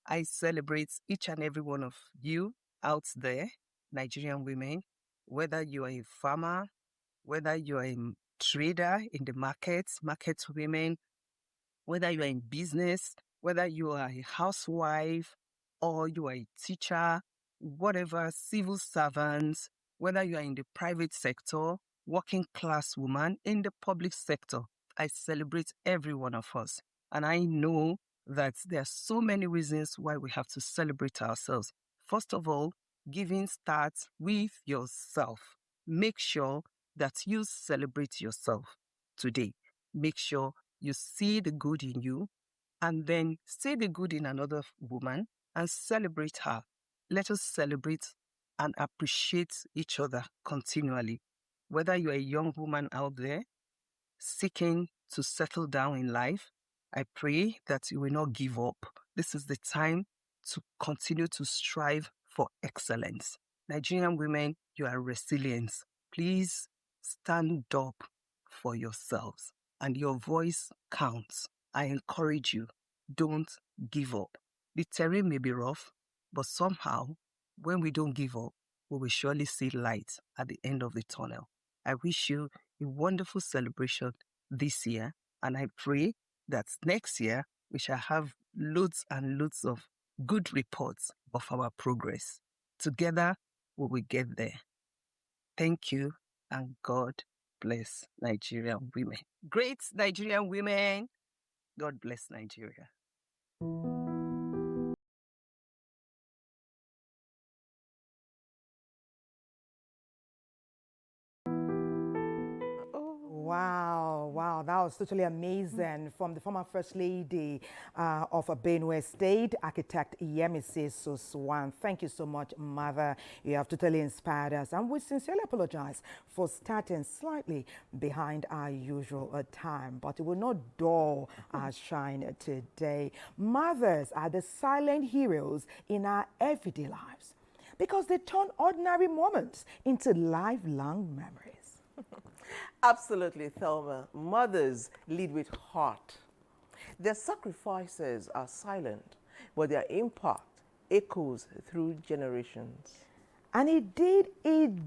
I celebrate each and every one of you out there, Nigerian women, whether you are a farmer, whether you are a trader in the markets, market women, whether you are in business, whether you are a housewife or you are a teacher, whatever, civil servants, whether you are in the private sector, working class woman, in the public sector. I celebrate every one of us. And I know that there are so many reasons why we have to celebrate ourselves. First of all, giving starts with yourself. Make sure that you celebrate yourself today. Make sure you see the good in you and then see the good in another woman and celebrate her. Let us celebrate and appreciate each other continually. Whether you're a young woman out there seeking to settle down in life, I pray that you will not give up. This is the time to continue to strive for excellence. Nigerian women, you are resilient. Please stand up for yourselves, and your voice counts. I encourage you, don't give up. The terrain may be rough, but somehow, when we don't give up, we will surely see light at the end of the tunnel. I wish you a wonderful celebration this year, and I pray that next year we shall have loads and loads of good reports of our progress. Together, we will get there. Thank you, and God bless Nigerian women. Great Nigerian women. God bless Nigeria. Wow, wow, that was totally amazing from the former First Lady of Benue State, architect Yemisi Suswan. Thank you so much, Mother. You have totally inspired us, and we sincerely apologize for starting slightly behind our usual time, but it will not dull our shine today. Mothers are the silent heroes in our everyday lives because they turn ordinary moments into lifelong memories. Absolutely, Thelma. Mothers lead with heart. Their sacrifices are silent, but their impact echoes through generations. And it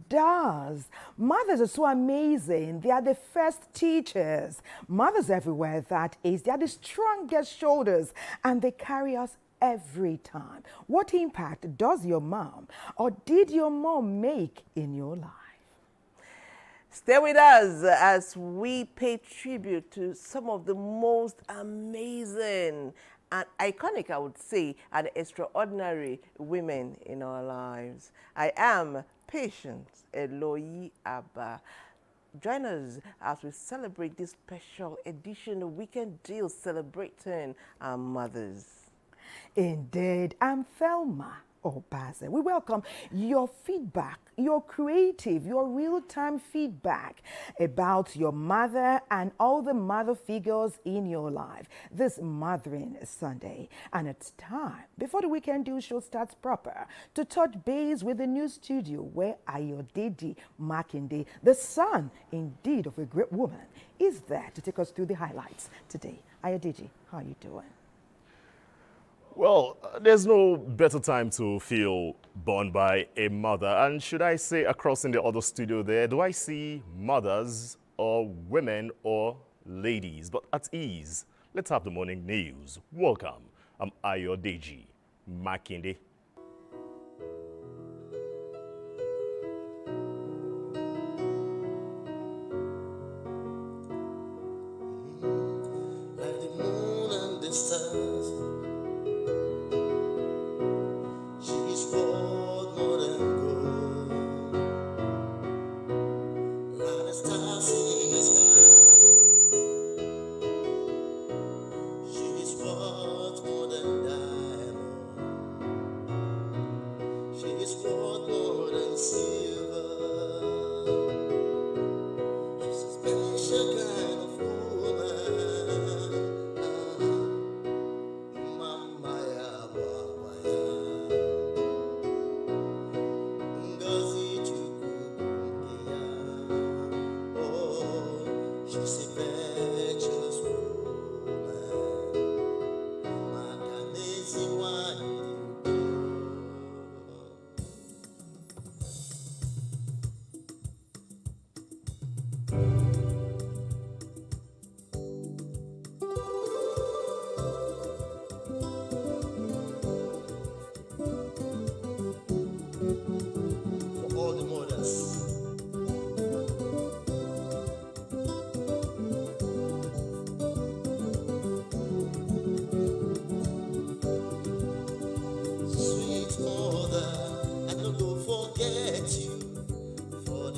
does. Mothers are so amazing. They are the first teachers. Mothers everywhere, that is. They are the strongest shoulders, and they carry us every time. What impact does your mom or did your mom make in your life? Stay with us as we pay tribute to some of the most amazing and iconic, I would say, and extraordinary women in our lives. I am Patience Eloyi Abba. Join us as we celebrate this special edition of Weekend Deal celebrating our mothers. Indeed, I'm Thelma Obaze. We welcome your feedback, your creative, your real-time feedback about your mother and all the mother figures in your life this Mothering Sunday. And it's time, before the Weekend Deal show starts proper, to touch base with the new studio where Ayodele Makinde, the son indeed of a great woman, is there to take us through the highlights today. Ayodele, how are you doing? Well, there's no better time to feel born by a mother. And should I say across in the other studio there, do I see mothers or women or ladies? But at ease, let's have the morning news. Welcome. I'm Ayodele Makinde. Like the moon and the stars, she's worth more than gold. Like the stars in the sky, she's worth more than diamond. She's worth more than silver. She's a special kind of woman.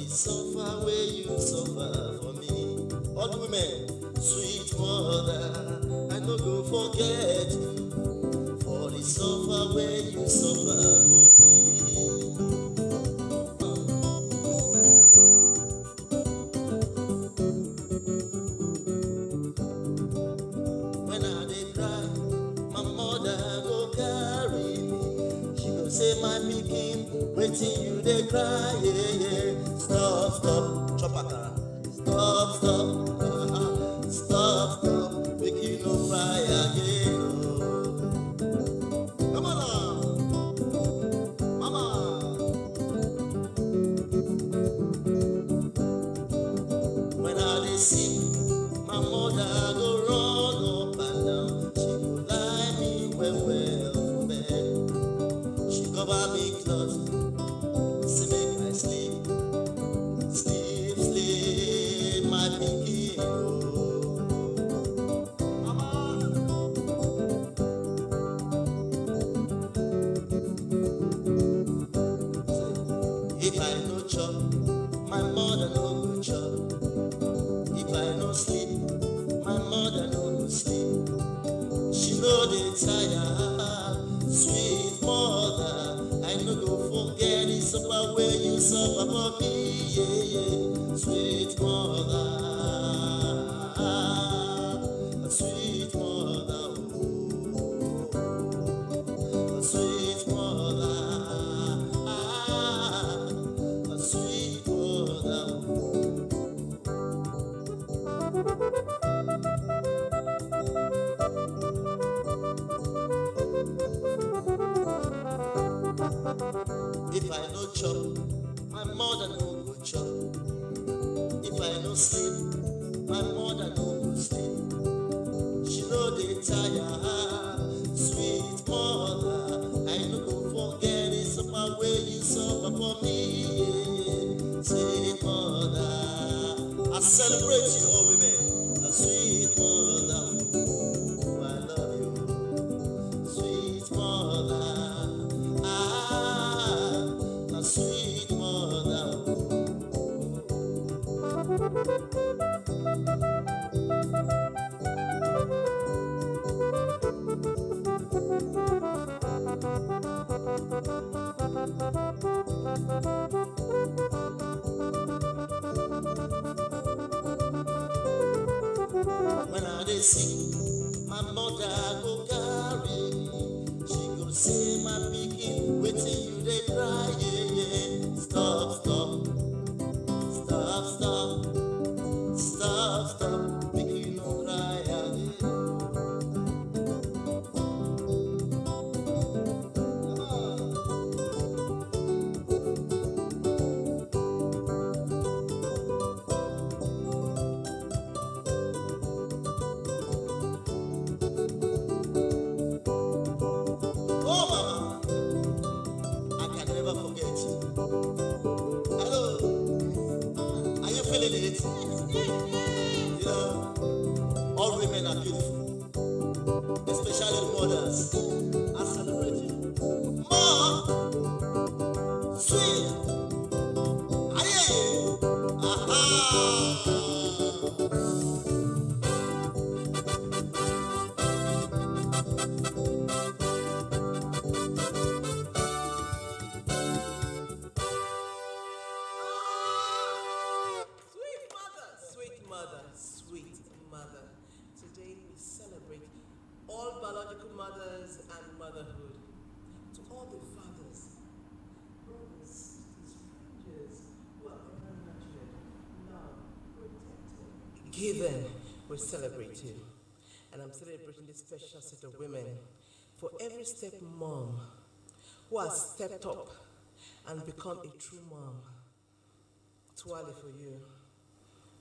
the suffer where you suffer for me. All women, sweet mother, I no go forget you. For the suffer where you suffer for me. When I dey cry, my mother go carry me. She go say, my pikin, waiting you dey cry, yeah, yeah. Stop, stop, chop akara. Stop, stop, stop, stop, make you no cry again. Oh. Come on now, mama. When I dey sick, my mother go run up and down. She go lie me well well for bed. She cover me cloth, say make I sleep, sleep, sleep, my pikin. Oh, mama. If I no chop, my mother no go chop. If I no sleep, my mother no go sleep. She no dey tire, sweet mother. I no go forget the suffer where you suffer for me, yeah, yeah. Sweet mother, sweet mother, oh, sweet mother, sweet mother. If I no chop, my mother no go chop. If I no sleep, my mother no go sleep. She no dey tire, sweet mother. I no go forget the suffer where you suffer for me, yeah. Sweet mother, I celebrate you all women. A sweet mother, oh, I love you. Sweet mother, a sweet mother. When I dey sick, my mother go carry me. She go say, my pikin, waiting you dey cry, yeah, yeah. Stop, stop, stop, stop, stop, stop, make you no cry again. Oh, mama, I can never forget you. Hello, are you feeling it? You know, all women are beautiful, especially the mothers. I celebrate you. Mom, sweet, aye, aha. Sweet mother, sweet mother, sweet mother. Today we celebrate all biological mothers and motherhood. To all the fathers, brothers, sisters, strangers who are ever nurtured, loved, protected, given, we celebrate you. And I'm celebrating this special set of women for every step mom who has stepped up and become a true mom. Tuale for you.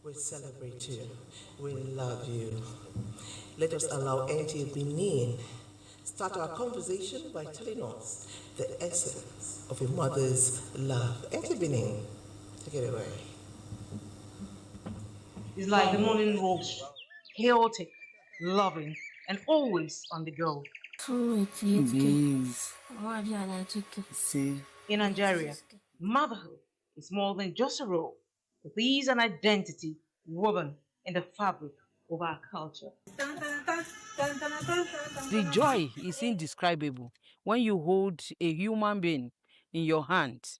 We celebrate you. We love you. Let us allow NTA Benin start our conversation by telling us the essence of a mother's love. NTA Benin, take it away. It's like the morning walks, chaotic, loving, and always on the go. Please. In Nigeria, motherhood is more than just a role. It is an identity woven in the fabric of our culture. The joy is indescribable when you hold a human being in your hand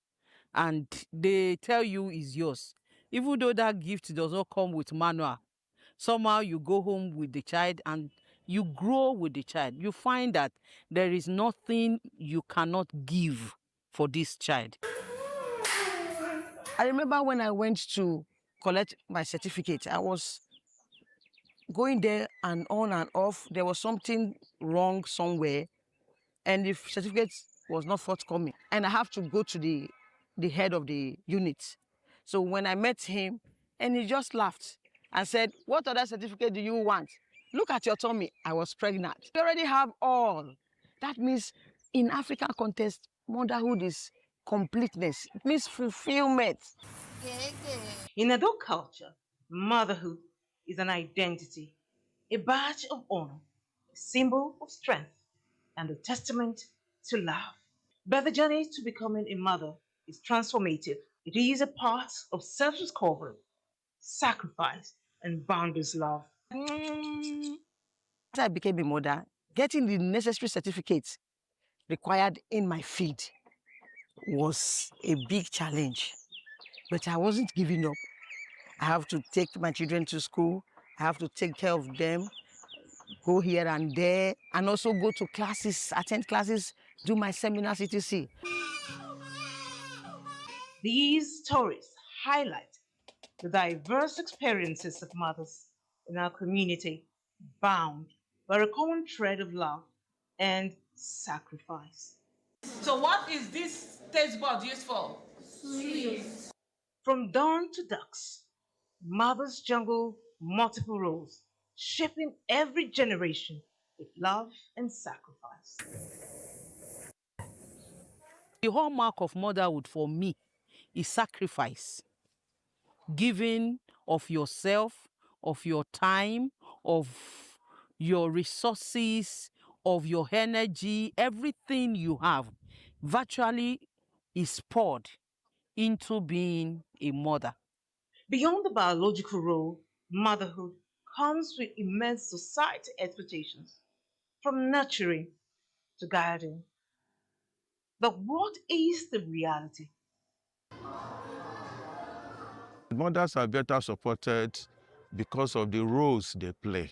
and they tell you is yours. Even though that gift does not come with manual, somehow you go home with the child and you grow with the child. You find that there is nothing you cannot give for this child. I remember when I went to collect my certificate, I was going there and on and off. There was something wrong somewhere, and the certificate was not forthcoming. And I have to go to the head of the unit. So when I met him, and he just laughed and said, "What other certificate do you want? Look at your tummy." I was pregnant. You already have all. That means in African context, motherhood is completeness. It means fulfillment. In adult culture, motherhood is an identity, a badge of honor, a symbol of strength, and a testament to love. But the journey to becoming a mother is transformative. It is a part of self discovery, sacrifice, and boundless love. After I became a mother, getting the necessary certificates required in my field was a big challenge. But I wasn't giving up. I have to take my children to school. I have to take care of them, go here and there, and also go to classes, attend classes, do my seminars, etc. These stories highlight the diverse experiences of mothers in our community, bound by a common thread of love and sacrifice. So what is this taste bud used for? From dawn to dusk, mothers juggle multiple roles, shaping every generation with love and sacrifice. The hallmark of motherhood for me is sacrifice, giving of yourself, of your time, of your resources, of your energy, everything you have virtually is poured into being a mother. Beyond the biological role, motherhood comes with immense society expectations, from nurturing to guiding. But what is the reality? Mothers are better supported because of the roles they play.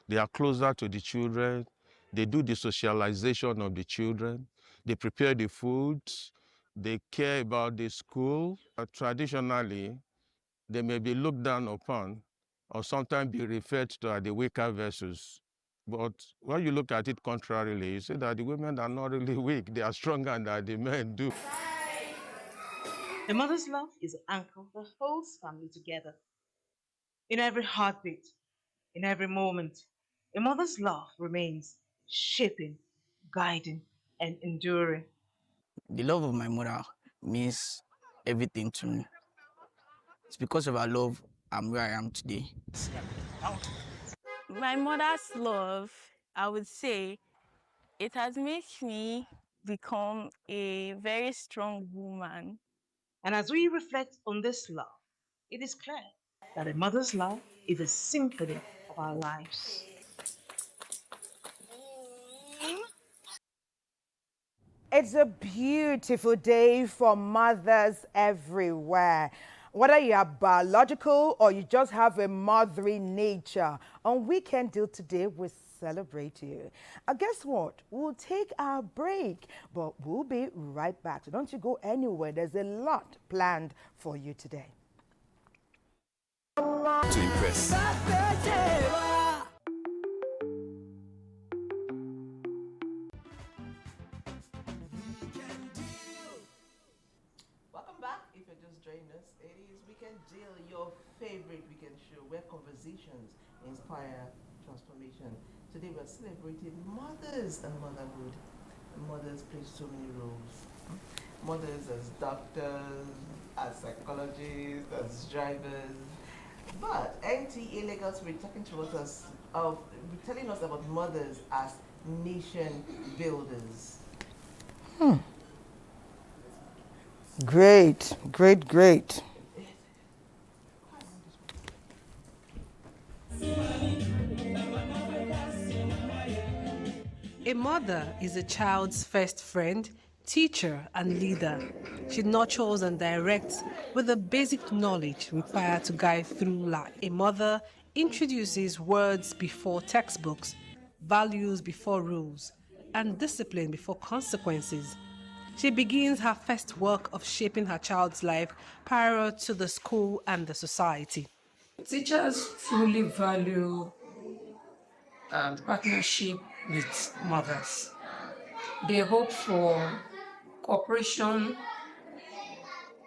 They are closer to the children. They do the socialization of the children. They prepare the food. They care about the school. Traditionally, they may be looked down upon or sometimes be referred to as the weaker vessels. But when you look at it contrarily, you see that the women are not really weak. They are stronger than the men do. A mother's love is an anchor that holds family together. In every heartbeat, in every moment, a mother's love remains shaping, guiding, and enduring. The love of my mother means everything to me. It's because of her love I'm where I am today. My mother's love, I would say, it has made me become a very strong woman. And as we reflect on this love, it is clear that a mother's love is a symphony of our lives. It's a beautiful day for mothers everywhere. Whether you are biological or you just have a mothering nature, on Weekend Deal today, we celebrate you. Guess what? We'll take our break, but we'll be right back. So don't you go anywhere. There's a lot planned for you today. To impress. Welcome back. If you're just joining us, it is Weekend Deal, your favorite weekend show where conversations inspire transformation. Today we're celebrating mothers and motherhood. Mothers play so many roles. Mothers as doctors, as psychologists, as drivers. But NTA Lagos will be talking to us telling us about mothers as nation builders. Great, great, great. A mother is a child's first friend, teacher, and leader. She nurtures and directs with the basic knowledge required to guide through life. A mother introduces words before textbooks, values before rules, and discipline before consequences. She begins her first work of shaping her child's life prior to the school and the society. Teachers truly value partnership with mothers. They hope for cooperation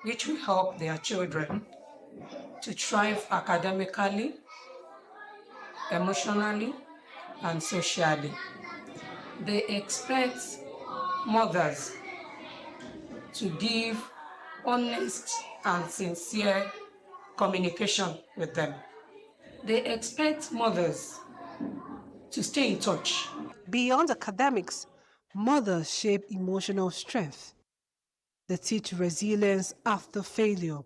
which will help their children to thrive academically, emotionally, and socially. They expect mothers to give honest and sincere communication with them. They expect mothers to stay in touch. Beyond academics, mothers shape emotional strength. They teach resilience after failure,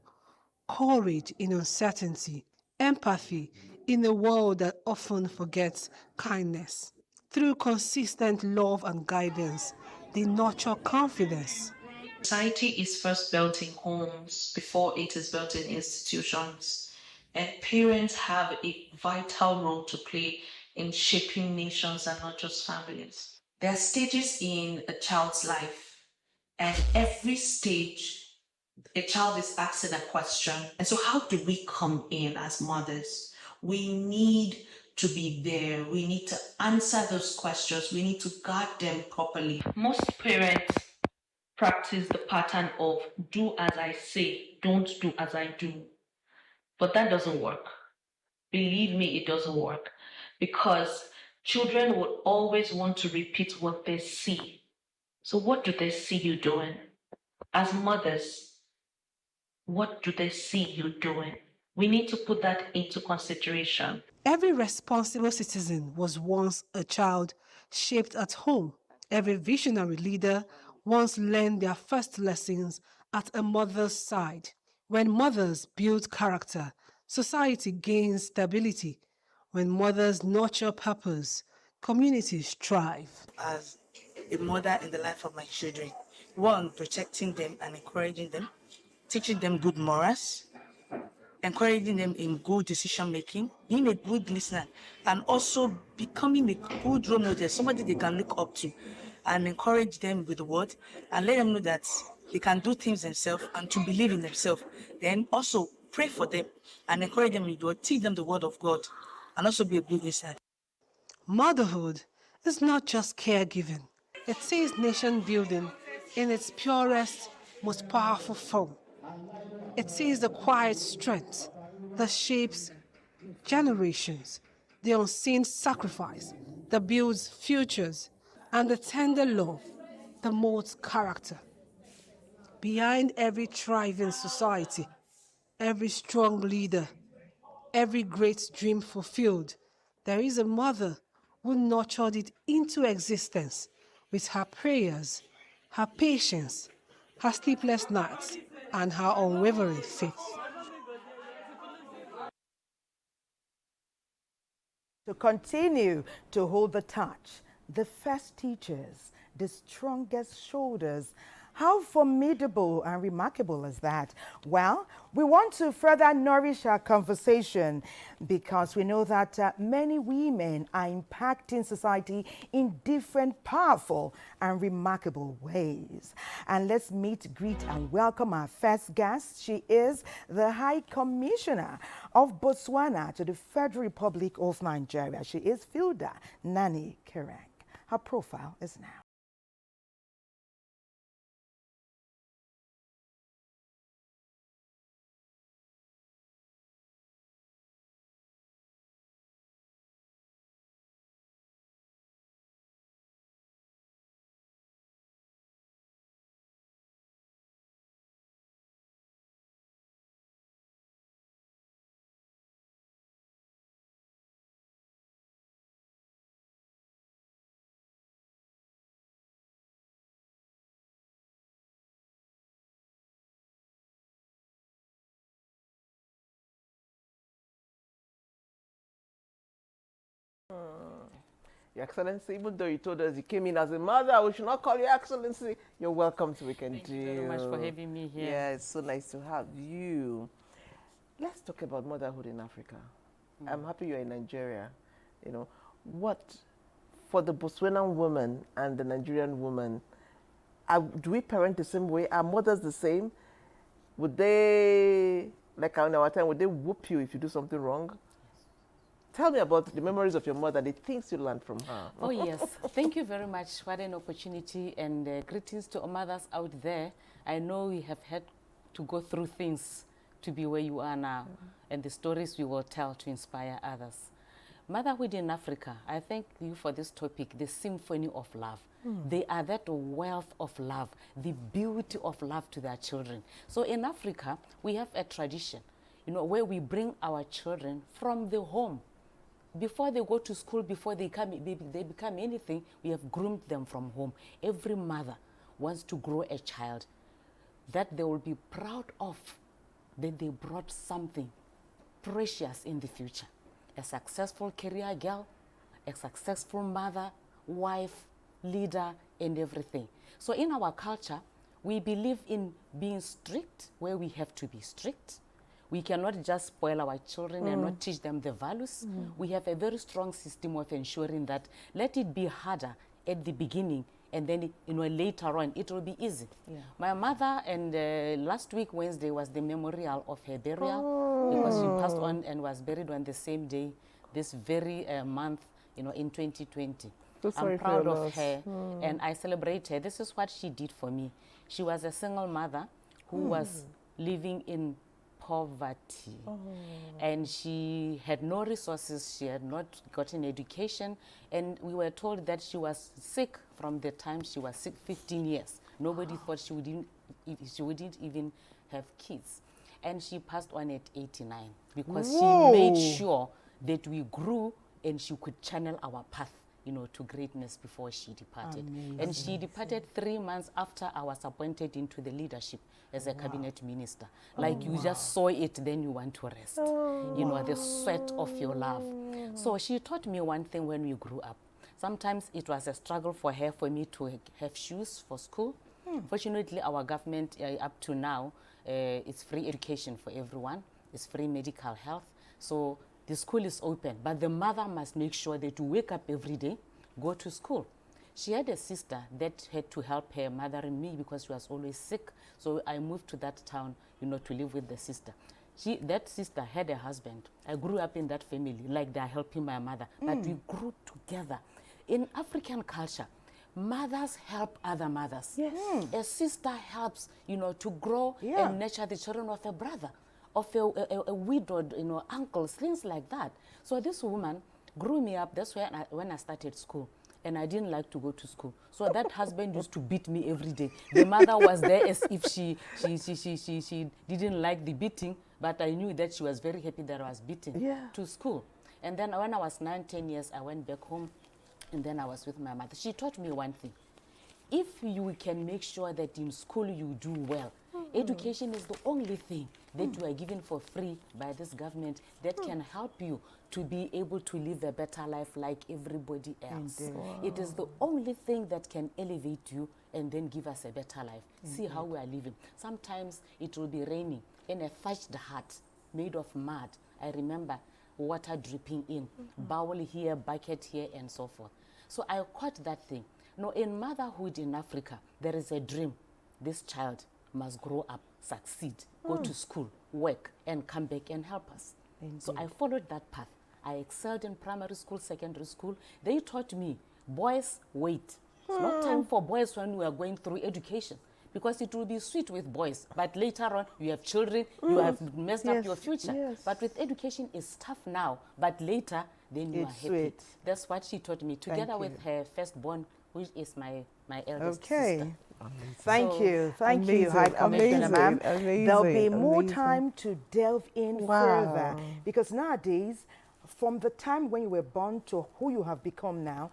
courage in uncertainty, empathy in a world that often forgets kindness. Through consistent love and guidance, they nurture confidence. Society is first built in homes before it is built in institutions. And parents have a vital role to play in shaping nations and not just families. There are stages in a child's life, and every stage, a child is asking a question. And so, how do we come in as mothers? We need to be there. We need to answer those questions. We need to guard them properly. Most parents practice the pattern of do as I say, don't do as I do. But that doesn't work. Believe me, it doesn't work because children will always want to repeat what they see. So, what do they see you doing? As mothers, what do they see you doing? We need to put that into consideration. Every responsible citizen was once a child shaped at home. Every visionary leader once learned their first lessons at a mother's side. When mothers build character, society gains stability. When mothers nurture purpose, communities thrive. As a mother in the life of my children, one, protecting them and encouraging them, teaching them good morals, encouraging them in good decision making, being a good listener, and also becoming a good role model, somebody they can look up to, and encourage them with the word and let them know that they can do things themselves and to believe in themselves. Then also pray for them and encourage them with the word, teach them the word of God, and also be a good listener. Motherhood is not just caregiving, it is nation building in its purest, most powerful form. It is the quiet strength that shapes generations, the unseen sacrifice that builds futures, and the tender love that molds character. Behind every thriving society, every strong leader, every great dream fulfilled, there is a mother who nurtured it into existence with her prayers, her patience, her sleepless nights, and her unwavering faith. To continue to hold the touch, the first teachers, the strongest shoulders. How formidable and remarkable is that? Well, we want to further nourish our conversation because we know that many women are impacting society in different powerful and remarkable ways. And let's meet, greet, and welcome our first guest. She is the High Commissioner of Botswana to the Federal Republic of Nigeria. She is Filda Nani Kereng. Her profile is now. Your Excellency, even though you told us you came in as a mother, we should not call you Excellency. You're welcome to Weekend Thank you very much for having me here. Yeah, it's so nice to have you. Let's talk about motherhood in Africa. I'm happy you're in Nigeria. You know, what, for the Botswanan woman and the Nigerian woman, do we parent the same way? Are mothers the same? Would they, like in our time, would they whoop you if you do something wrong? Tell me about the memories of your mother, the things you learned from her. Oh, yes. Thank you very much. What an opportunity, and greetings to all mothers out there. I know you have had to go through things to be where you are now, and the stories we will tell to inspire others. Motherhood in Africa, I thank you for this topic, the symphony of love. They are that wealth of love, the beauty of love to their children. So in Africa, we have a tradition, you know, where we bring our children from the home. Before they go to school, before they become anything, we have groomed them from home. Every mother wants to grow a child that they will be proud of, that they brought something precious in the future. A successful career girl, a successful mother, wife, leader, and everything. So in our culture, we believe in being strict where we have to be strict. We cannot just spoil our children and not teach them the values. We have a very strong system of ensuring that let it be harder at the beginning, and then later on it will be easy. My mother, and last week Wednesday was the memorial of her burial, because she passed on and was buried on the same day, this very month, in 2020. I'm proud of her, and I celebrate her. This is what she did for me. She was a single mother who was living in poverty, and she had no resources. She had not gotten education, and we were told that she was sick from the time she was sick, 15 years. Nobody thought she wouldn't even have kids, and she passed on at 89 because she made sure that we grew and she could channel our path, to greatness before she departed. Amazing. And she departed 3 months after I was appointed into the leadership as a cabinet minister. Like you just saw it, then you want to rest. The sweat of your love. So she taught me one thing when we grew up. Sometimes it was a struggle for me to have shoes for school. Fortunately, our government, up to now, it's free education for everyone. It's free medical health. So the school is open, but the mother must make sure that you wake up every day, go to school. She had a sister that had to help her mother and me because she was always sick. So I moved to that town, to live with the sister. That sister had a husband. I grew up in that family, like they're helping my mother, but we grew together. In African culture, mothers help other mothers. Yes. A sister helps, to grow and nurture the children of a brother, of a widowed, uncles, things like that. So this woman grew me up. That's when I started school. And I didn't like to go to school. So that husband used to beat me every day. The mother was there as if she didn't like the beating, but I knew that she was very happy that I was beaten to school. And then when I was 9, 10 years, I went back home, and then I was with my mother. She taught me one thing. If you can make sure that in school you do well, education is the only thing that you are given for free by this government that can help you to be able to live a better life like everybody else. It is the only thing that can elevate you and then give us a better life. See how we are living. Sometimes it will be raining in a thatched hut made of mud. I remember water dripping in, bowl here, bucket here, and so forth. So I caught that thing. In motherhood in Africa, there is a dream. This child must grow up, succeed, go to school, work, and come back and help us. So I followed that path. I excelled in primary school, secondary school. They taught me, boys, wait. It's not time for boys when we are going through education, because it will be sweet with boys. But later on, you have children, you have messed up your future. But with education, it's tough now. But later, then you are happy. Sweet. That's what she taught me, together with her firstborn, which is my eldest sister. Amazing. Thank you, High Commissioner, ma'am. There'll be more time to delve in further, because nowadays, from the time when you were born to who you have become now,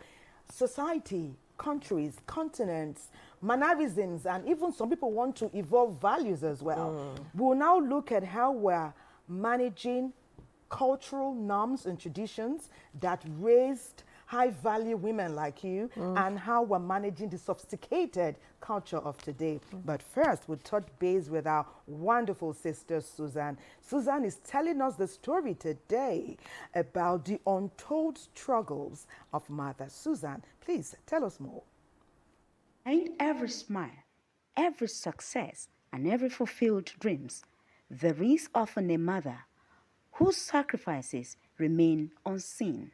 society, countries, continents, mannerisms, and even some people want to evolve values as well. We'll now look at how we're managing cultural norms and traditions that raised high value women like you and how we're managing the sophisticated culture of today. But first, we'll touch base with our wonderful sister, Susan. Susan is telling us the story today about the untold struggles of mothers. Susan, please tell us more. Behind every smile, every success, and every fulfilled dreams, there is often a mother whose sacrifices remain unseen.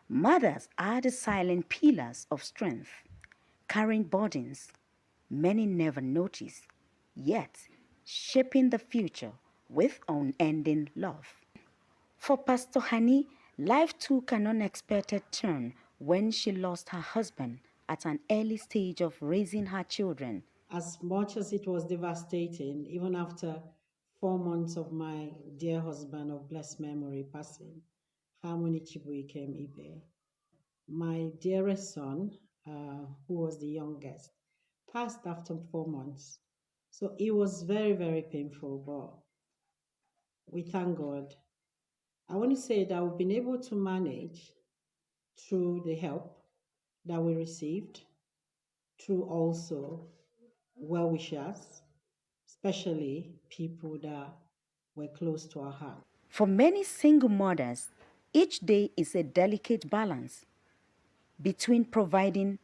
Mothers are the silent pillars of strength, carrying burdens many never notice, yet shaping the future with unending love. For Pastor Hani, life took an unexpected turn when she lost her husband at an early stage of raising her children. As much as it was devastating, even after 4 months of my dear husband of blessed memory passing, Harmony Chibuikem Ibe, my dearest son, who was the youngest, passed after 4 months. So it was very, very painful, but we thank God. I want to say that we've been able to manage through the help that we received, through also well-wishers, especially people that were close to our heart. For many single mothers, each day is a delicate balance between providing,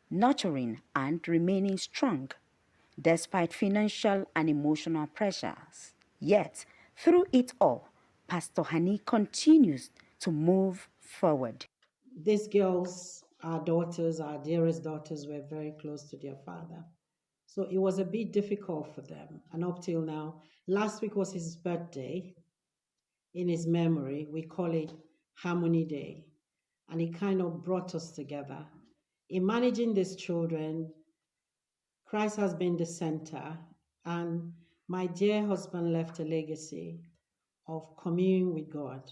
nurturing, and remaining strong, despite financial and emotional pressures. Yet, through it all, Pastor Hani continues to move forward. These girls, our daughters, our dearest daughters, were very close to their father. So it was a bit difficult for them. And up till now, last week was his birthday. In his memory, we call it Harmony Day. And it kind of brought us together. In managing these children, Christ has been the center. And my dear husband left a legacy of communion with God.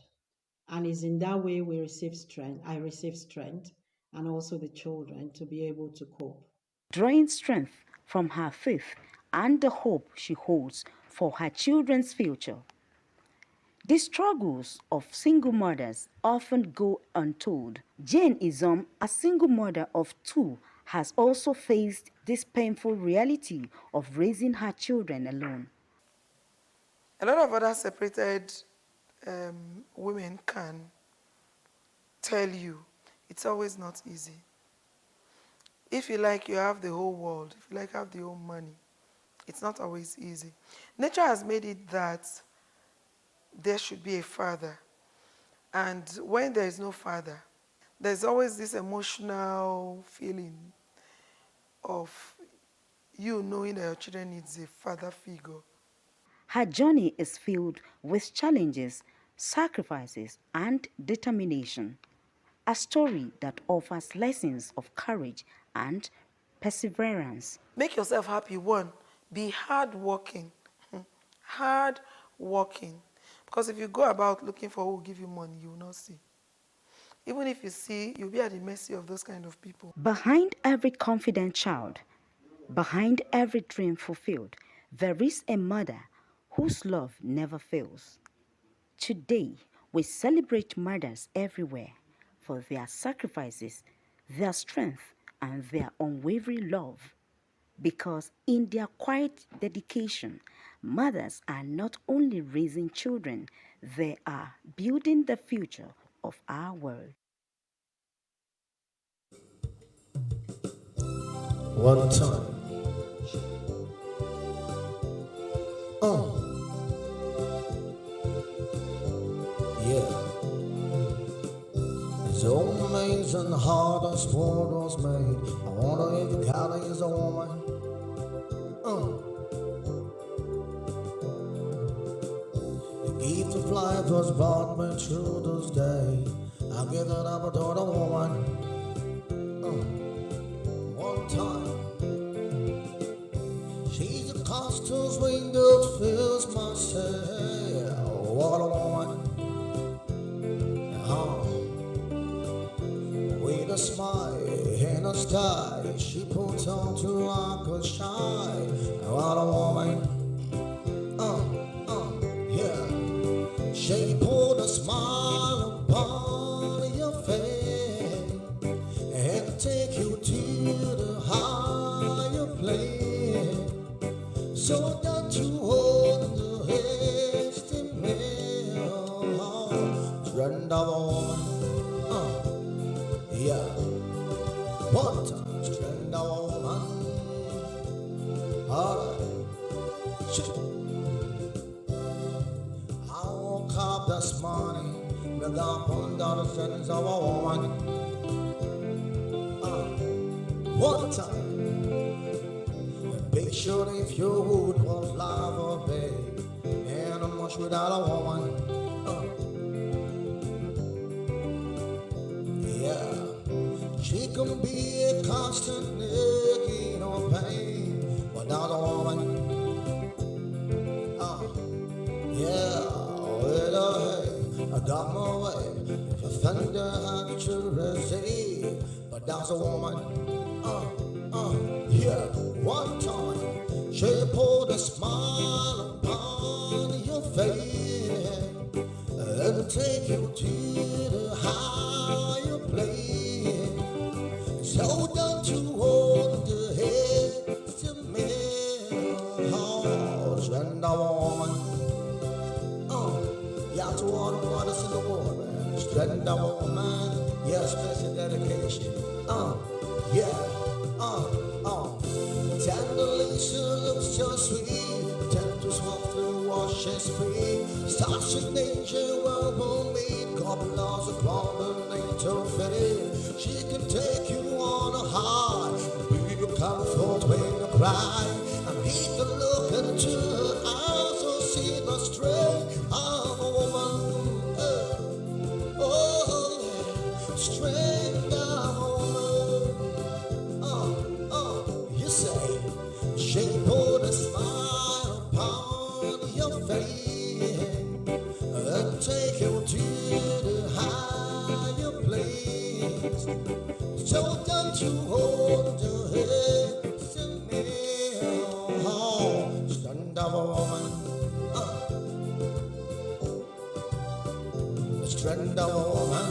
And it's in that way we receive strength. I receive strength, and also the children to be able to cope. Drawing strength from her faith and the hope she holds for her children's future. The struggles of single mothers often go untold. Jane Izom, a single mother of 2, has also faced this painful reality of raising her children alone. A lot of other separated women can tell you it's always not easy. If you like, you have the whole world. If you like, have the whole money. It's not always easy. Nature has made it that there should be a father. And when there is no father, there's always this emotional feeling of you knowing that your children needs a father figure. Her journey is filled with challenges, sacrifices, and determination. A story that offers lessons of courage and perseverance. Make yourself happy. One, be hardworking. Hardworking. Because if you go about looking for who will give you money, you will not see. Even if you see, you'll be at the mercy of those kind of people. Behind every confident child, behind every dream fulfilled, there is a mother whose love never fails. Today, we celebrate mothers everywhere for their sacrifices, their strength, and their unwavering love. Because in their quiet dedication, mothers are not only raising children, they are building the future of our world. One time. Yeah. It's amazing how this world was made. I wonder if God is a woman. The gift of life was brought me to this day. I give it up to the woman. One time. She's a constant swing that fills my soul. What a woman. With a smile in a style, she puts on to rock a shine. What a woman. Yeah. She put a smile upon your face. strength of a woman. Yeah. One time, strength of a woman. Alright. I woke up this morning with up under the strength of a woman. One time. Be sure if you would was love or babe, and I'm much without a woman. Yeah, she can be a constant nagging or pain without a woman. Yeah, well, hey, I got my way. If you thunder, I get you receive, but that's a woman. Yeah, one time she put a smile upon your face and take you to the higher place. So don't you hold your head to me, and a woman. Yeah, to all the mothers in the world, strength of a woman. Yeah, special dedication. Yeah. Tenderly she looks so sweet, tender softly washes free. Starts in danger where we'll meet. God loves a combination fate. She can take you on a high, be your comfort when you cry. And he can look into her eyes and see the strength of a woman. Oh, strength of a woman. You say, she put a smile upon your face and take you to the higher place. So don't you hold your head, send me home, stand of a woman, strength of a woman.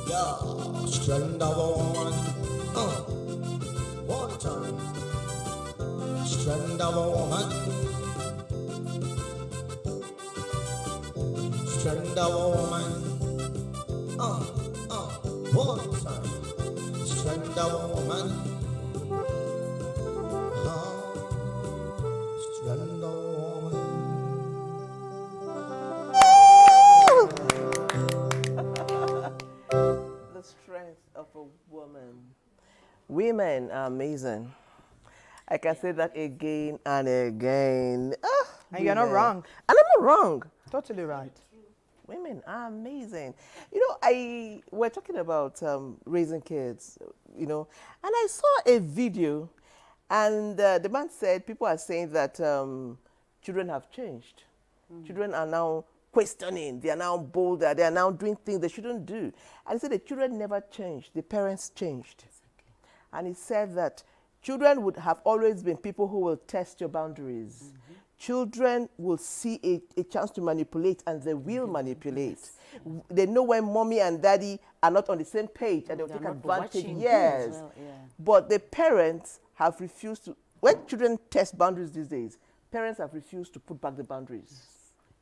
Yeah, strength of a woman. One time, strength of a woman. Strength of a woman. One time, strength of a woman. Strength of a woman. The strength of a woman. Women are amazing. I can say that again and again. And you're not wrong. And I'm not wrong. Totally right. Women are amazing. We're talking about raising kids, and I saw a video, and the man said people are saying that children have changed. Children are now questioning. They are now bolder. They are now doing things they shouldn't do. And he said the children never changed. The parents changed. And he said that children would have always been people who will test your boundaries. Children will see a chance to manipulate, and they will manipulate. They know when mommy and daddy are not on the same page, and they'll take advantage. Yes. Well, yeah. But the parents have refused to, when children test boundaries these days, parents have refused to put back the boundaries.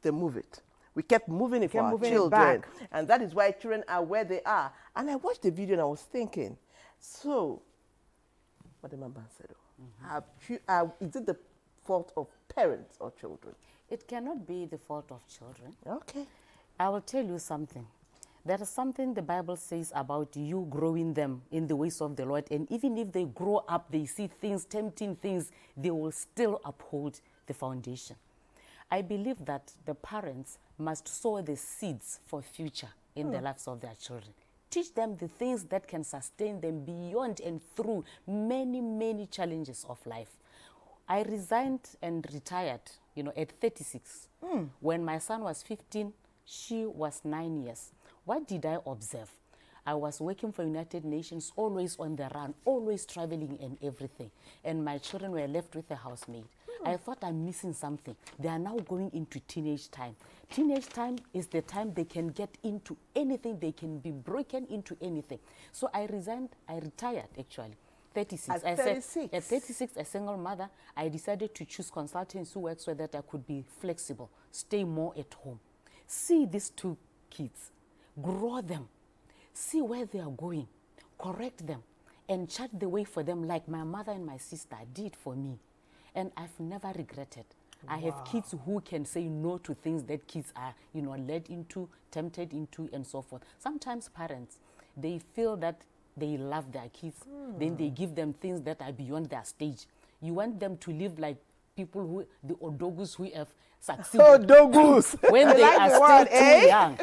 They move it. We kept moving it for our children. And that is why children are where they are. And I watched the video and I was thinking, so, what the man said, is it the fault of parents or children? It cannot be the fault of children. Okay. I will tell you something. There is something the Bible says about you growing them in the ways of the Lord. And even if they grow up, they see things, tempting things, they will still uphold the foundation. I believe that the parents must sow the seeds for future in the lives of their children. Teach them the things that can sustain them beyond and through many, many challenges of life. I resigned and retired, at 36. When my son was 15, she was 9 years. What did I observe? I was working for United Nations, always on the run, always traveling and everything. And my children were left with a housemaid. I thought I'm missing something. They are now going into teenage time. Teenage time is the time they can get into anything. They can be broken into anything. So I resigned. I retired, actually. 36. At I 36. said, at 36, a single mother, I decided to choose consultants who work so that I could be flexible, stay more at home. See these two kids, grow them, see where they are going, correct them, and chart the way for them like my mother and my sister did for me. And I've never regretted. I have kids who can say no to things that kids are, led into, tempted into, and so forth. Sometimes parents, they feel that they love their kids, then they give them things that are beyond their stage. You want them to live like people who, the odogus who have succeeded. Odogus. When You they like are the still word, too eh? young.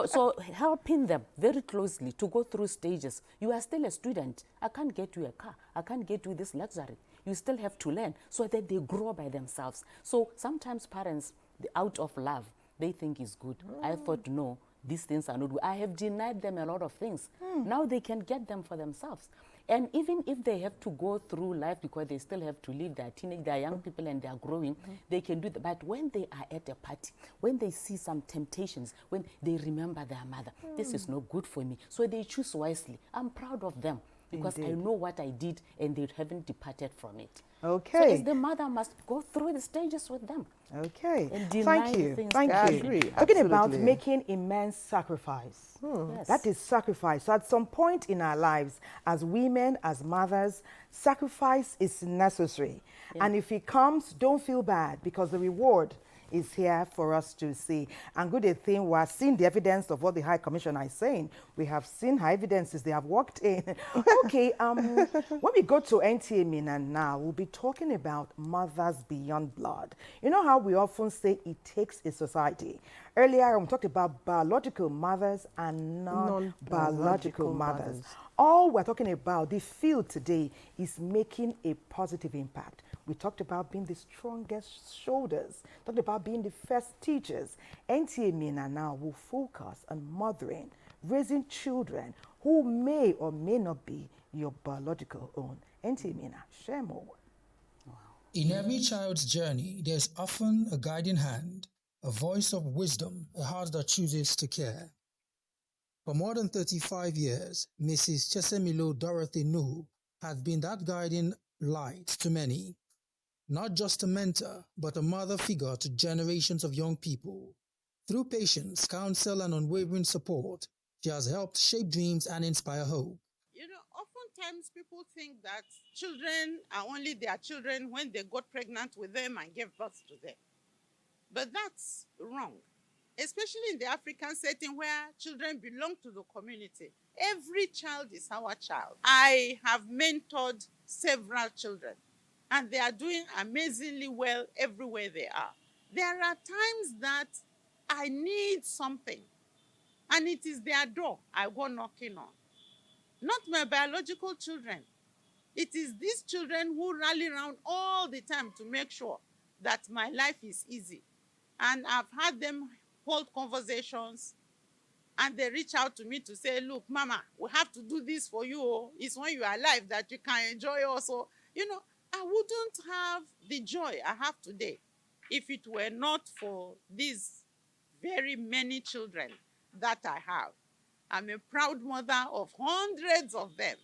So helping them very closely to go through stages. You are still a student. I can't get you a car. I can't get you this luxury. You still have to learn so that they grow by themselves. So sometimes parents, out of love, they think it's good. I thought, no, these things are not good. I have denied them a lot of things. Now they can get them for themselves. And even if they have to go through life because they still have to live, they're young people and they're growing, they can do that. But when they are at a party, when they see some temptations, when they remember their mother, this is not good for me. So they choose wisely. I'm proud of them because I know what I did and they haven't departed from it. Okay. So as the mother must go through the stages with them. Okay. And deny Thank the you. things Thank that you. they do. Talking about making immense sacrifice. Yes. That is sacrifice. So at some point in our lives, as women, as mothers, sacrifice is necessary. Yeah. And if it comes, don't feel bad because the reward is here for us to see. And good thing we are seeing the evidence of what the High Commissioner is saying. We have seen her evidences they have walked in. Okay, when we go to NTA Mina now, we'll be talking about mothers beyond blood. You know how we often say it takes a society. Earlier, we talked about biological mothers and non-biological mothers. All we're talking about, the field today, is making a positive impact. We talked about being the strongest shoulders, talked about being the first teachers. NTA Mina now will focus on mothering, raising children who may or may not be your biological own. NTA Mina, share more. In every child's journey, there's often a guiding hand, a voice of wisdom, a heart that chooses to care. For more than 35 years, Mrs. Chesemilo Dorothy Nuhu has been that guiding light to many. Not just a mentor, but a mother figure to generations of young people. Through patience, counsel, and unwavering support, she has helped shape dreams and inspire hope. You know, oftentimes people think that children are only their children when they got pregnant with them and gave birth to them. But that's wrong, especially in the African setting where children belong to the community. Every child is our child. I have mentored several children, and they are doing amazingly well everywhere they are. There are times that I need something, and it is their door I go knocking on. Not my biological children. It is these children who rally around all the time to make sure that my life is easy. And I've had them hold conversations, and they reach out to me to say, look, Mama, we have to do this for you. It's when you are alive that you can enjoy also. You know, I wouldn't have the joy I have today if it were not for these very many children that I have. I'm a proud mother of hundreds of them,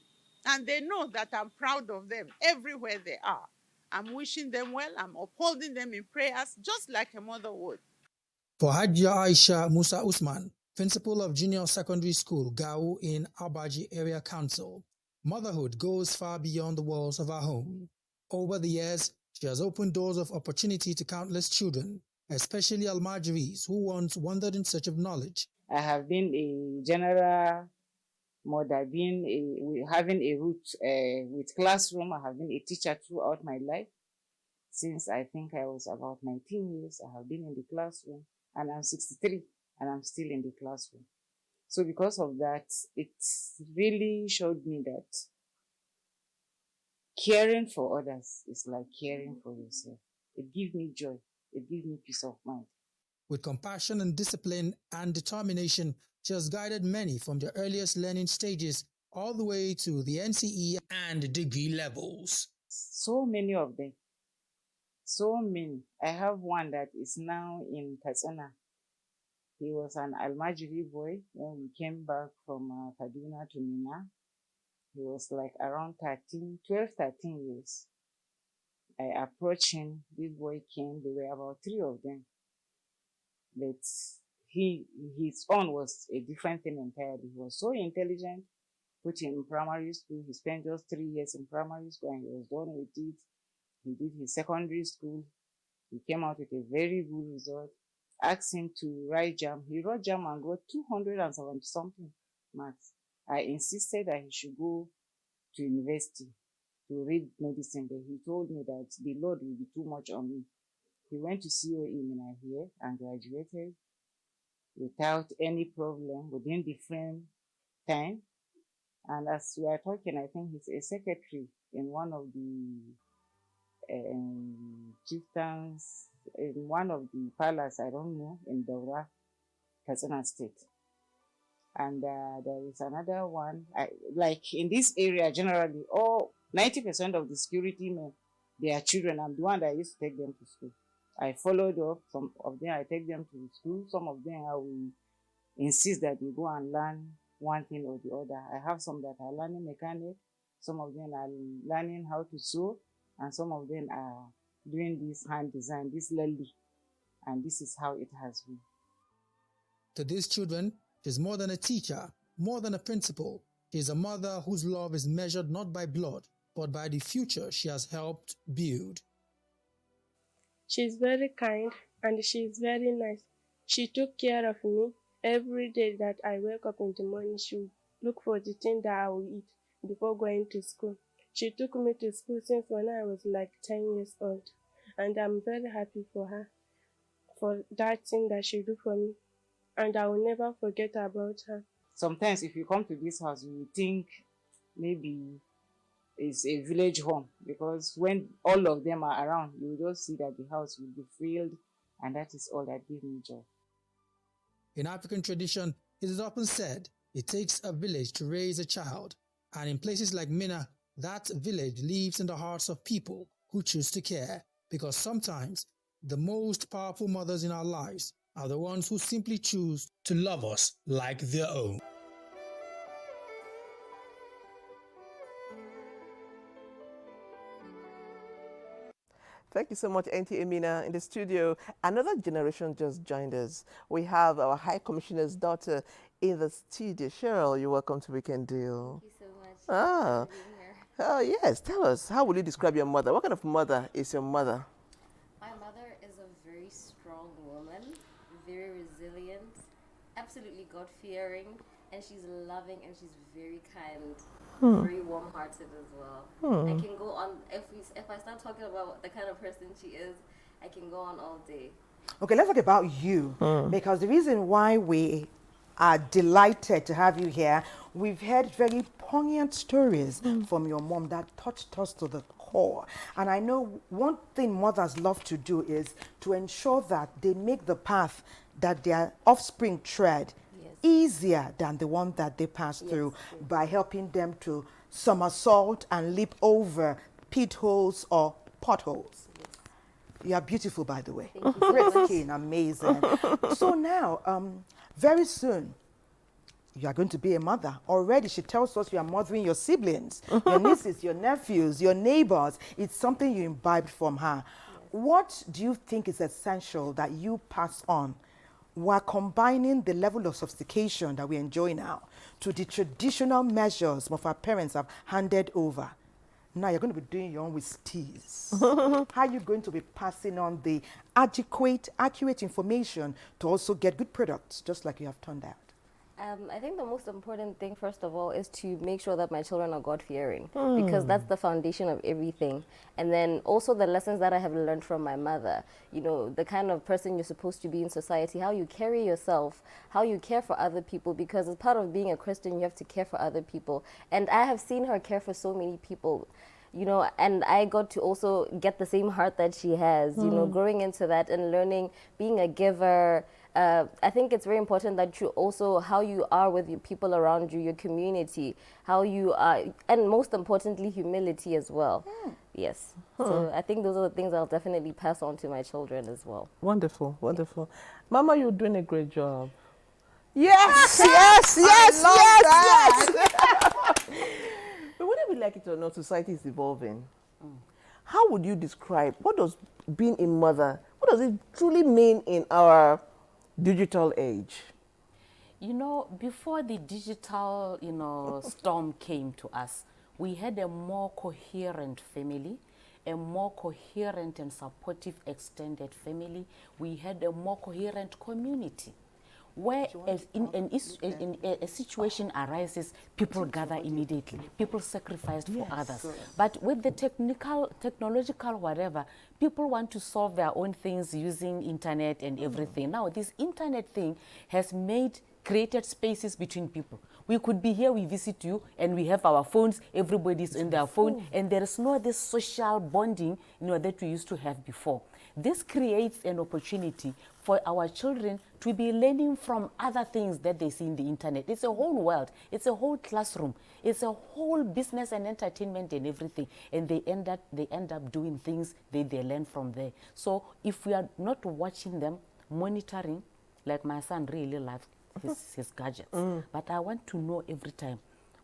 and they know that I'm proud of them everywhere they are. I'm wishing them well. I'm upholding them in prayers, just like a mother would. For Hajia Aisha Musa Usman, principal of Junior Secondary School, Gao in Abuja Area Council, motherhood goes far beyond the walls of our home. Over the years, she has opened doors of opportunity to countless children, especially Almajiris who once wandered in search of knowledge. I have been a general mother, having a root with classroom. I have been a teacher throughout my life. Since I think I was about 19 years, I have been in the classroom, and I'm 63, and I'm still in the classroom. So because of that, it really showed me that caring for others is like caring for yourself. It gives me joy. It gives me peace of mind. With compassion and discipline and determination, she has guided many from their earliest learning stages all the way to the NCE and degree levels. So many of them. So many. I have one that is now in Katsina. He was an Almajiri boy when we came back from Kaduna to Mina. He was like around 12, 13 years. I approached him. This boy came. There were about 3 of them. But his own was a different thing entirely. He was so intelligent. Put him in primary school. He spent just 3 years in primary school and he was done with it. He did his secondary school. He came out with a very good result. Asked him to write JAM. He wrote JAM and got 270 something marks. I insisted that he should go to university to read medicine, but he told me that the load will be too much on me. He went to COE Mina here and graduated without any problem within the frame time. And as we are talking, I think he's a secretary in one of the chieftains, in one of the palace, I don't know, in Daura, Katsina State. And there is another one, like in this area generally, 90% of the security men, they are children. I'm the one that used to take them to school. I followed up. Some of them, I take them to school. Some of them, I will insist that they go and learn one thing or the other. I have some that are learning mechanic. Some of them are learning how to sew. And some of them are doing this hand design, this lely. And this is how it has been. To these children, she's more than a teacher, more than a principal. She's a mother whose love is measured not by blood, but by the future she has helped build. She's very kind and she's very nice. She took care of me. Every day that I wake up in the morning, she would look for the thing that I will eat before going to school. She took me to school since when I was like 10 years old. And I'm very happy for her, for that thing that she do for me. And I will never forget about her. Sometimes if you come to this house, you will think maybe it's a village home, because when all of them are around, you will just see that the house will be filled, and that is all that gives me joy. In African tradition, it is often said it takes a village to raise a child, and in places like Minna, that village lives in the hearts of people who choose to care, because sometimes the most powerful mothers in our lives are the ones who simply choose to love us like their own. Thank you so much, NTA Mina. In the studio, another generation just joined us. We have our High Commissioner's daughter in the studio. Cheryl, you're welcome to Weekend Deal. Thank you so much Ah. for being here. Oh, yes. Tell us, how will you describe your mother? What kind of mother is your mother? My mother is a very strong woman, very resilient, absolutely God-fearing, and she's loving and she's very kind. Very warm-hearted as well. I can go on, if I start talking about the kind of person she is, I can go on all day. Okay, let's talk about you, because the reason why we are delighted to have you here, we've heard very poignant stories from your mom that touched us to the core. And I know one thing mothers love to do is to ensure that they make the path that their offspring tread easier than the one that they pass through, by helping them to somersault and leap over pit holes or potholes. You are beautiful, by the way. Great skin, amazing. So now, very soon, you are going to be a mother. Already, she tells us you are mothering your siblings, your nieces, your nephews, your neighbors. It's something you imbibed from her. What do you think is essential that you pass on? We're combining the level of sophistication that we enjoy now to the traditional measures some of our parents have handed over. Now you're going to be doing your own with steez. How are you going to be passing on the adequate, accurate information to also get good products, just like you have turned out? I think the most important thing, first of all, is to make sure that my children are God-fearing, because that's the foundation of everything. And then also the lessons that I have learned from my mother, you know, the kind of person you're supposed to be in society, how you carry yourself, how you care for other people, because as part of being a Christian, you have to care for other people. And I have seen her care for so many people. You know, and I got to also get the same heart that she has, you know, growing into that and learning, being a giver. I think it's very important that you also, how you are with your people around you, your community, how you are, and most importantly, humility as well. Yes. So I think those are the things I'll definitely pass on to my children as well. Wonderful, wonderful. Mama, you're doing a great job. Yes, yes, yes, yes, yes. we like it or not, society is evolving. How would you describe, what does being a mother, what does it truly mean in our digital age? You know, before the digital, storm came to us, we had a more coherent family, a more coherent and supportive extended family. We had a more coherent community. Where a situation arises, people gather immediately. People sacrificed for others. But with the technological whatever, people want to solve their own things using internet and everything. Now, this internet thing has created spaces between people. We could be here, we visit you, and we have our phones, everybody's in their phone, and there is no this social bonding, that we used to have before. This creates an opportunity for our children to be learning from other things that they see in the internet. It's a whole world. It's a whole classroom. It's a whole business and entertainment and everything. And they end up doing things they learn from there. So if we are not watching them, monitoring, like my son really loves his gadgets. But I want to know every time,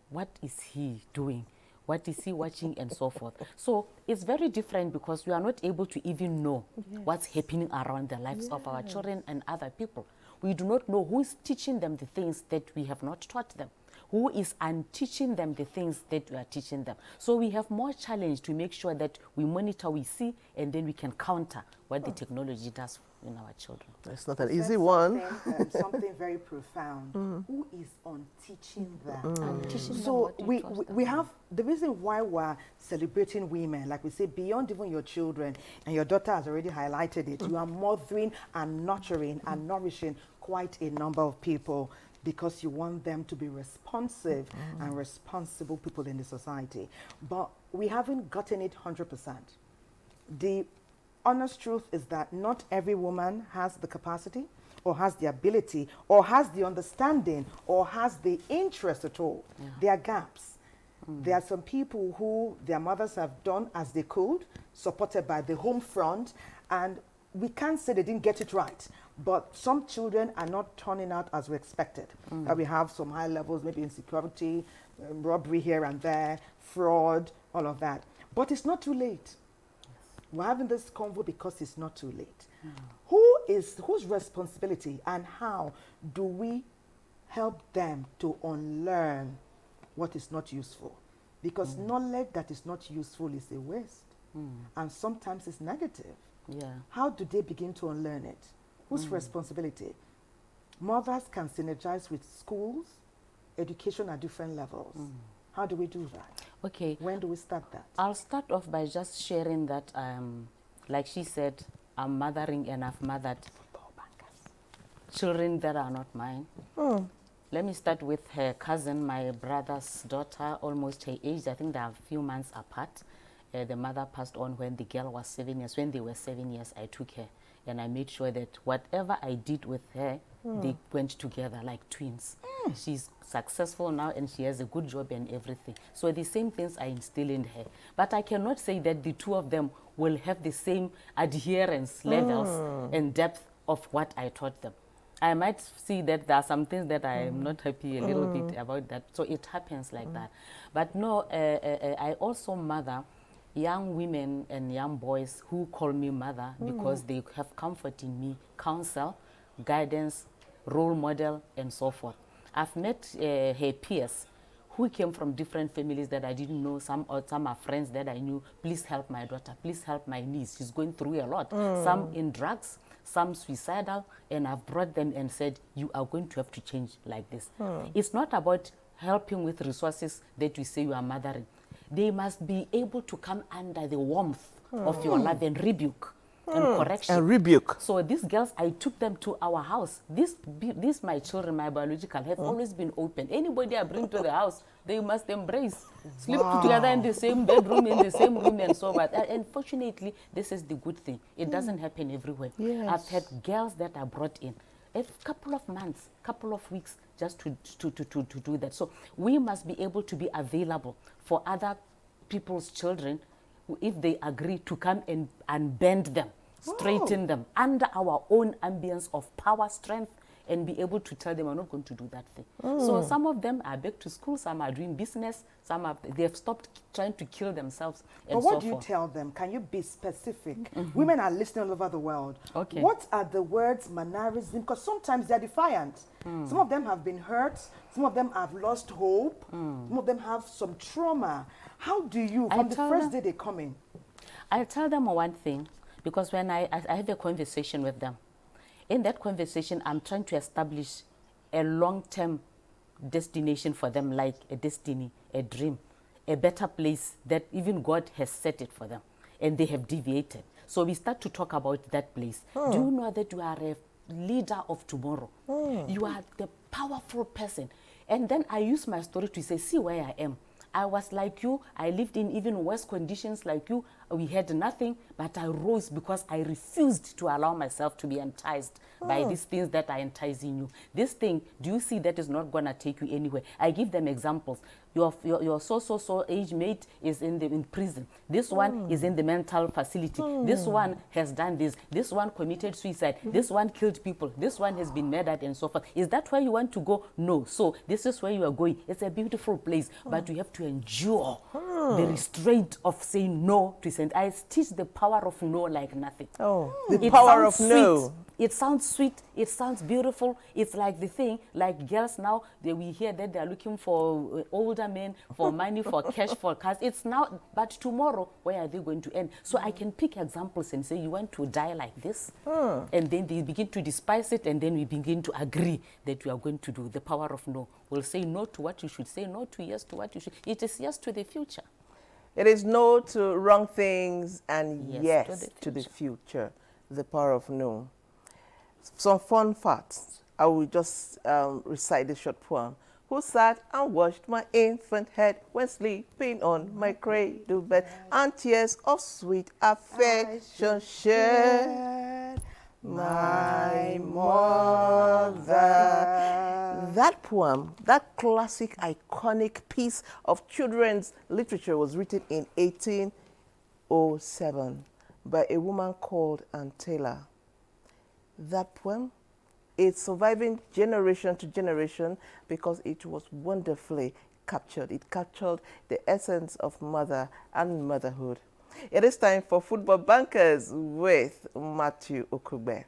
what is he doing? What is he watching and so forth. So it's very different because we are not able to even know what's happening around the lives of our children and other people. We do not know who is teaching them the things that we have not taught them, who is unteaching them the things that we are teaching them. So we have more challenge to make sure that we monitor, we see, and then we can counter what the technology does in our children. It's not an easy one. Something very profound. Who is on teaching them? So we have the reason why we're celebrating women, like we say, beyond even your children, and your daughter has already highlighted it. You are mothering and nurturing and nourishing quite a number of people, because you want them to be responsive and responsible people in the society. But we haven't gotten it 100%. The honest truth is that not every woman has the capacity or has the ability or has the understanding or has the interest at all. There are gaps. There are some people who their mothers have done as they could, supported by the home front, and we can't say they didn't get it right, but some children are not turning out as we expected. We have some high levels, maybe insecurity, robbery here and there, fraud, all of that. But it's not too late. We're having this convo because it's not too late. Whose responsibility and how do we help them to unlearn what is not useful? Because knowledge that is not useful is a waste, and sometimes it's negative. How do they begin to unlearn it? Whose responsibility? Mothers can synergize with schools, education at different levels. How do we do that? Okay. When do we start that? I'll start off by just sharing that, like she said, I'm mothering and I've mothered children that are not mine. Let me start with her cousin, my brother's daughter, almost her age. I think they are a few months apart. The mother passed on when the girl was 7 years. When they were 7 years, I took her and I made sure that whatever I did with her, they went together like twins. She's successful now and she has a good job and everything. So the same things I instill in her. But I cannot say that the two of them will have the same adherence levels and depth of what I taught them. I might see that there are some things that I am not happy a little bit about that. So it happens like that. But no, I also mother young women and young boys who call me mother because they have comfort in me, counsel, guidance, role model, and so forth. I've met her peers who came from different families that I didn't know. Some are friends that I knew. Please help my daughter. Please help my niece. She's going through a lot. Some in drugs, some suicidal, and I've brought them and said, you are going to have to change like this. It's not about helping with resources that we say you are mothering. They must be able to come under the warmth of your love and rebuke and correction. And rebuke. So these girls, I took them to our house. These my children, my biological, have always been open. Anybody I bring to the house, they must embrace. Sleep together in the same bedroom, in the same room, and so on. And fortunately, this is the good thing. It doesn't happen everywhere. I've had girls that are brought in a couple of months, couple of weeks, just to do that. So we must be able to be available for other people's children if they agree to come and bend them, straighten them under our own ambience of power, strength, and be able to tell them I'm not going to do that thing. So some of them are back to school, some are doing business, they've stopped trying to kill themselves. And But what so do you forth. tell them? Can you be specific? Women are listening all over the world. Okay. What are the words, mannerism? Because sometimes they're defiant. Some of them have been hurt. Some of them have lost hope. Some of them have some trauma. How do you, from the first day they come in? I tell them one thing, because when I have a conversation with them, in that conversation, I'm trying to establish a long-term destination for them, like a destiny, a dream, a better place that even God has set it for them, and they have deviated. So we start to talk about that place. Do you know that you are a leader of tomorrow? You are the powerful person. And then I use my story to say, see where I am. I was like you. I lived in even worse conditions like you. We had nothing, but I rose because I refused to allow myself to be enticed by these things that are enticing you. This thing, do you see that is not going to take you anywhere? I give them examples. Your so age mate is in prison. This one is in the mental facility. This one has done this. This one committed suicide. This one killed people. This one has been murdered and so forth. Is that where you want to go? No. So this is where you are going. It's a beautiful place, but you have to endure the restraint of saying no to send. I teach the power of no like nothing. The power of no. It sounds sweet. It sounds beautiful. It's like the thing, like girls now, we hear that they're looking for older men, for money, for cash, for cars. It's now, but tomorrow, where are they going to end? So I can pick examples and say, you want to die like this? And then they begin to despise it, and then we begin to agree that we are going to do the power of no. We'll say no to what you should say, no to yes to what you should. It is yes to the future. It is no to wrong things and yes to the future. The power of no. Some fun facts. I will just recite this short poem. Who sat and watched my infant head when sleeping on my cradle bed, and tears of sweet affection shed my mother. That poem, that classic, iconic piece of children's literature was written in 1807 by a woman called Ann Taylor. That poem, it's surviving generation to generation because it was wonderfully captured. It captured the essence of mother and motherhood. It is time for Football Bankers with Matthew Okugbe.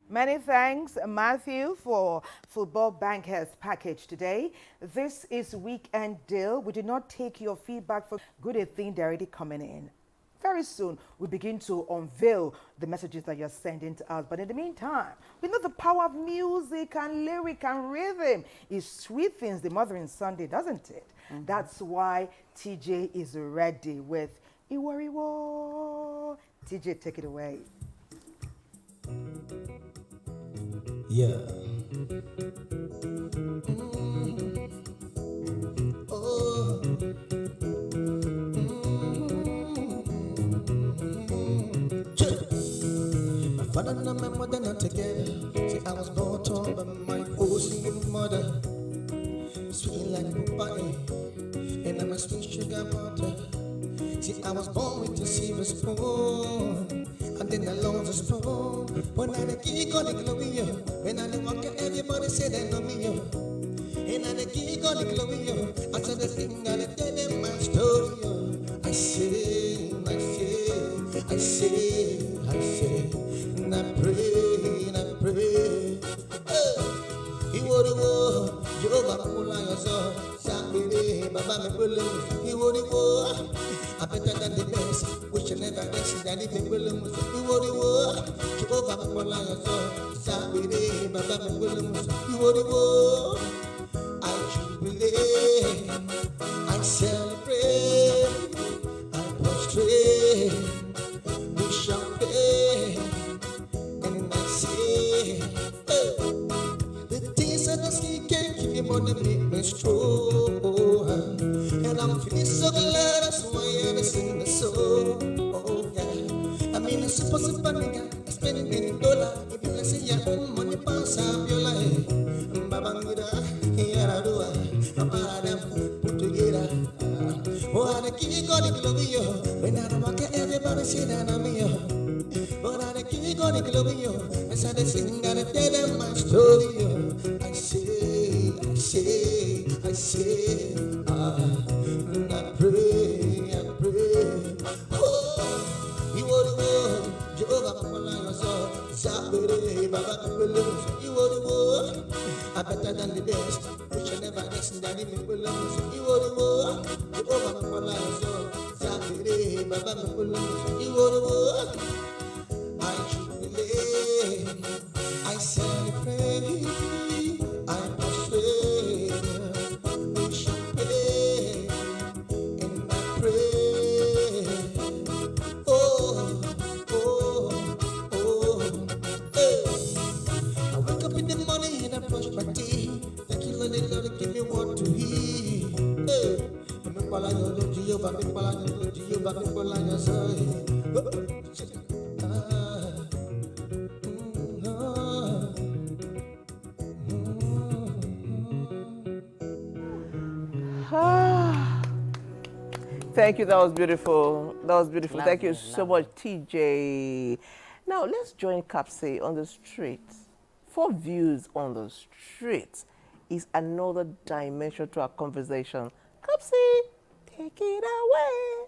Many thanks, Matthew, for Football Bankers package today. This is Weekend Deal. We did not take your feedback for good a thing. They're already coming in. Very soon, we begin to unveil the messages that you're sending to us. But in the meantime, we know the power of music and lyric and rhythm. It sweetens the Mothering Sunday, doesn't it? That's why TJ is ready with Iwariwo. TJ, take it away. Yeah. My father and my mother not together. See, I was brought up by my old single mother. Sweet like papa, and I'm a sweet sugar butter. See, I was born with a silver spoon, and then I lost a spoon. When I gig on the glory, when I walk, everybody say they know me. And I gig on the glory, I said the thing I tell them my story. I say, and I pray, He would go, Jehovah Mula, yourself, Saturday, Baba Mabulu, he would go. I better than the best, which I never rest, that if it will, he would go, Jehovah Mula, yourself, Saturday, Baba Mabulu, he would go. I jubilate, I celebrate, I prostrate, we champagne, and I say, the things that I see can't keep me more than make me strong. And I'm feeling so glad, that's why I sing the song. Oh, yeah. I mean, it's supposed to be nigga, spending $1. If you say your own money, pass up your life. Babangida, here I do it. I'm out of them, put together. Oh, I keep going to love you. When I walk, everybody say that I'm here. But I You gonna kill me, yo. As I sing, gotta tell them my story, yo. I say, and I pray, Oh, you want to go, Jehovah, come on, your soul. Sabere, Baba, you want to go. I'm better than the best. We shall never listen than the people. You want to go, Jehovah, come on, your soul. Sabere, Baba, you want to go. I jubilate, I celebrate, I prostrate, we should pray, and I pray. Oh, oh, oh, hey. I wake up in the morning and I brush my teeth. Thank you, Lord, give me what to eat. Hey, me pala yo do Jehovah, me pala yo do Jehovah, me pala yo say. Thank you. That was beautiful. That was beautiful. Thank you Lovely, so much, TJ. Now let's join Capsay on the streets. For views on the streets is another dimension to our conversation. Capsay, take it away.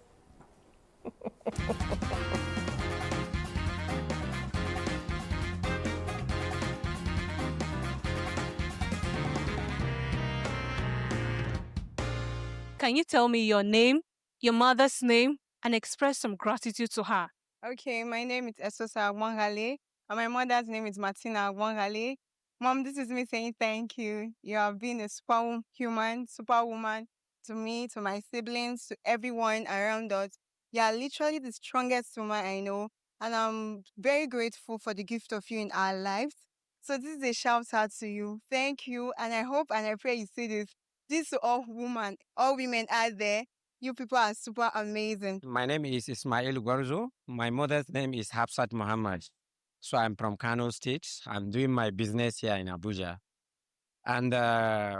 Can you tell me your name, your mother's name, and express some gratitude to her? Okay, my name is Esosa Agwangale, and my mother's name is Martina Agwangale. Mom, this is me saying thank you. You have been a superwoman to me, to my siblings, to everyone around us. You are literally the strongest woman I know, and I'm very grateful for the gift of you in our lives. So this is a shout out to you. Thank you, and I hope and I pray you see this. This to all women out there. You people are super amazing. My name is Ismail Gwarzo. My mother's name is Hafsat Muhammad. So I'm from Kano State. I'm doing my business here in Abuja. And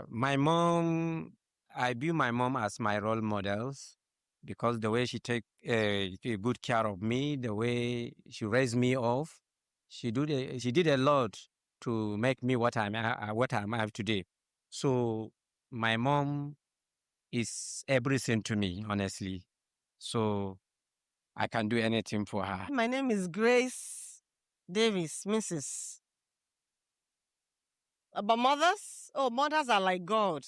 my mom, I view my mom as my role models because the way she take good care of me, the way she raised me up, she did a lot to make me what I'm today. So my mom is everything to me, honestly. So I can do anything for her. My name is Grace Davis, Mrs. About mothers, mothers are like God.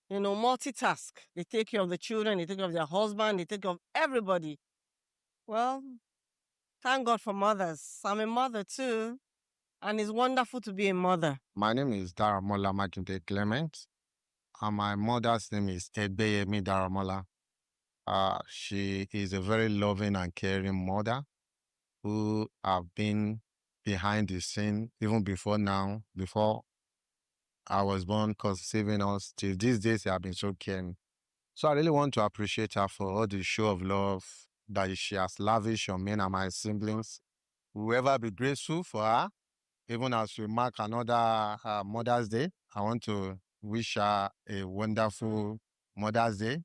You know, multitask. They take care of the children, they take care of their husband, they take care of everybody. Well, thank God for mothers. I'm a mother too, and it's wonderful to be a mother. My name is Daramola Matunde Clement, and my mother's name is Tebeyemi Daramola. She is a very loving and caring mother who have been behind the scene even before now, before I was born, conceiving us. Till these days, they have been so caring. So I really want to appreciate her for all the show of love that she has lavished on me and my siblings. We will ever be grateful for her. Even as we mark another Mother's Day, I want to wish her a wonderful Mother's Day,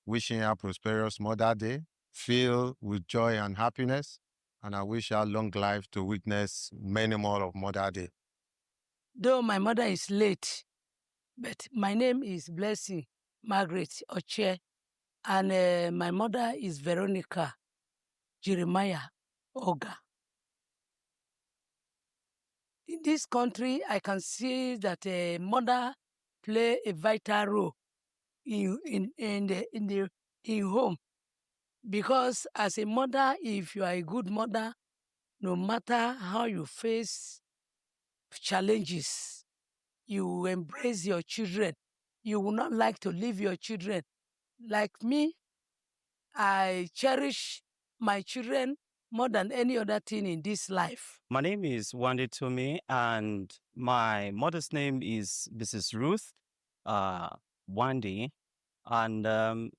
wishing her prosperous Mother's Day, filled with joy and happiness. And I wish her long life to witness many more of Mother's Day. Though my mother is late, but my name is Blessing Margaret Oche, and my mother is Veronica Jeremiah Oga. In this country, I can see that a mother play a vital role in home, because as a mother, if you are a good mother, no matter how you face challenges, you embrace your children. You will not like to leave your children. Like me, I cherish my children more than any other thing in this life. My name is Wande Tome, and my mother's name is Mrs. Ruth Wande, and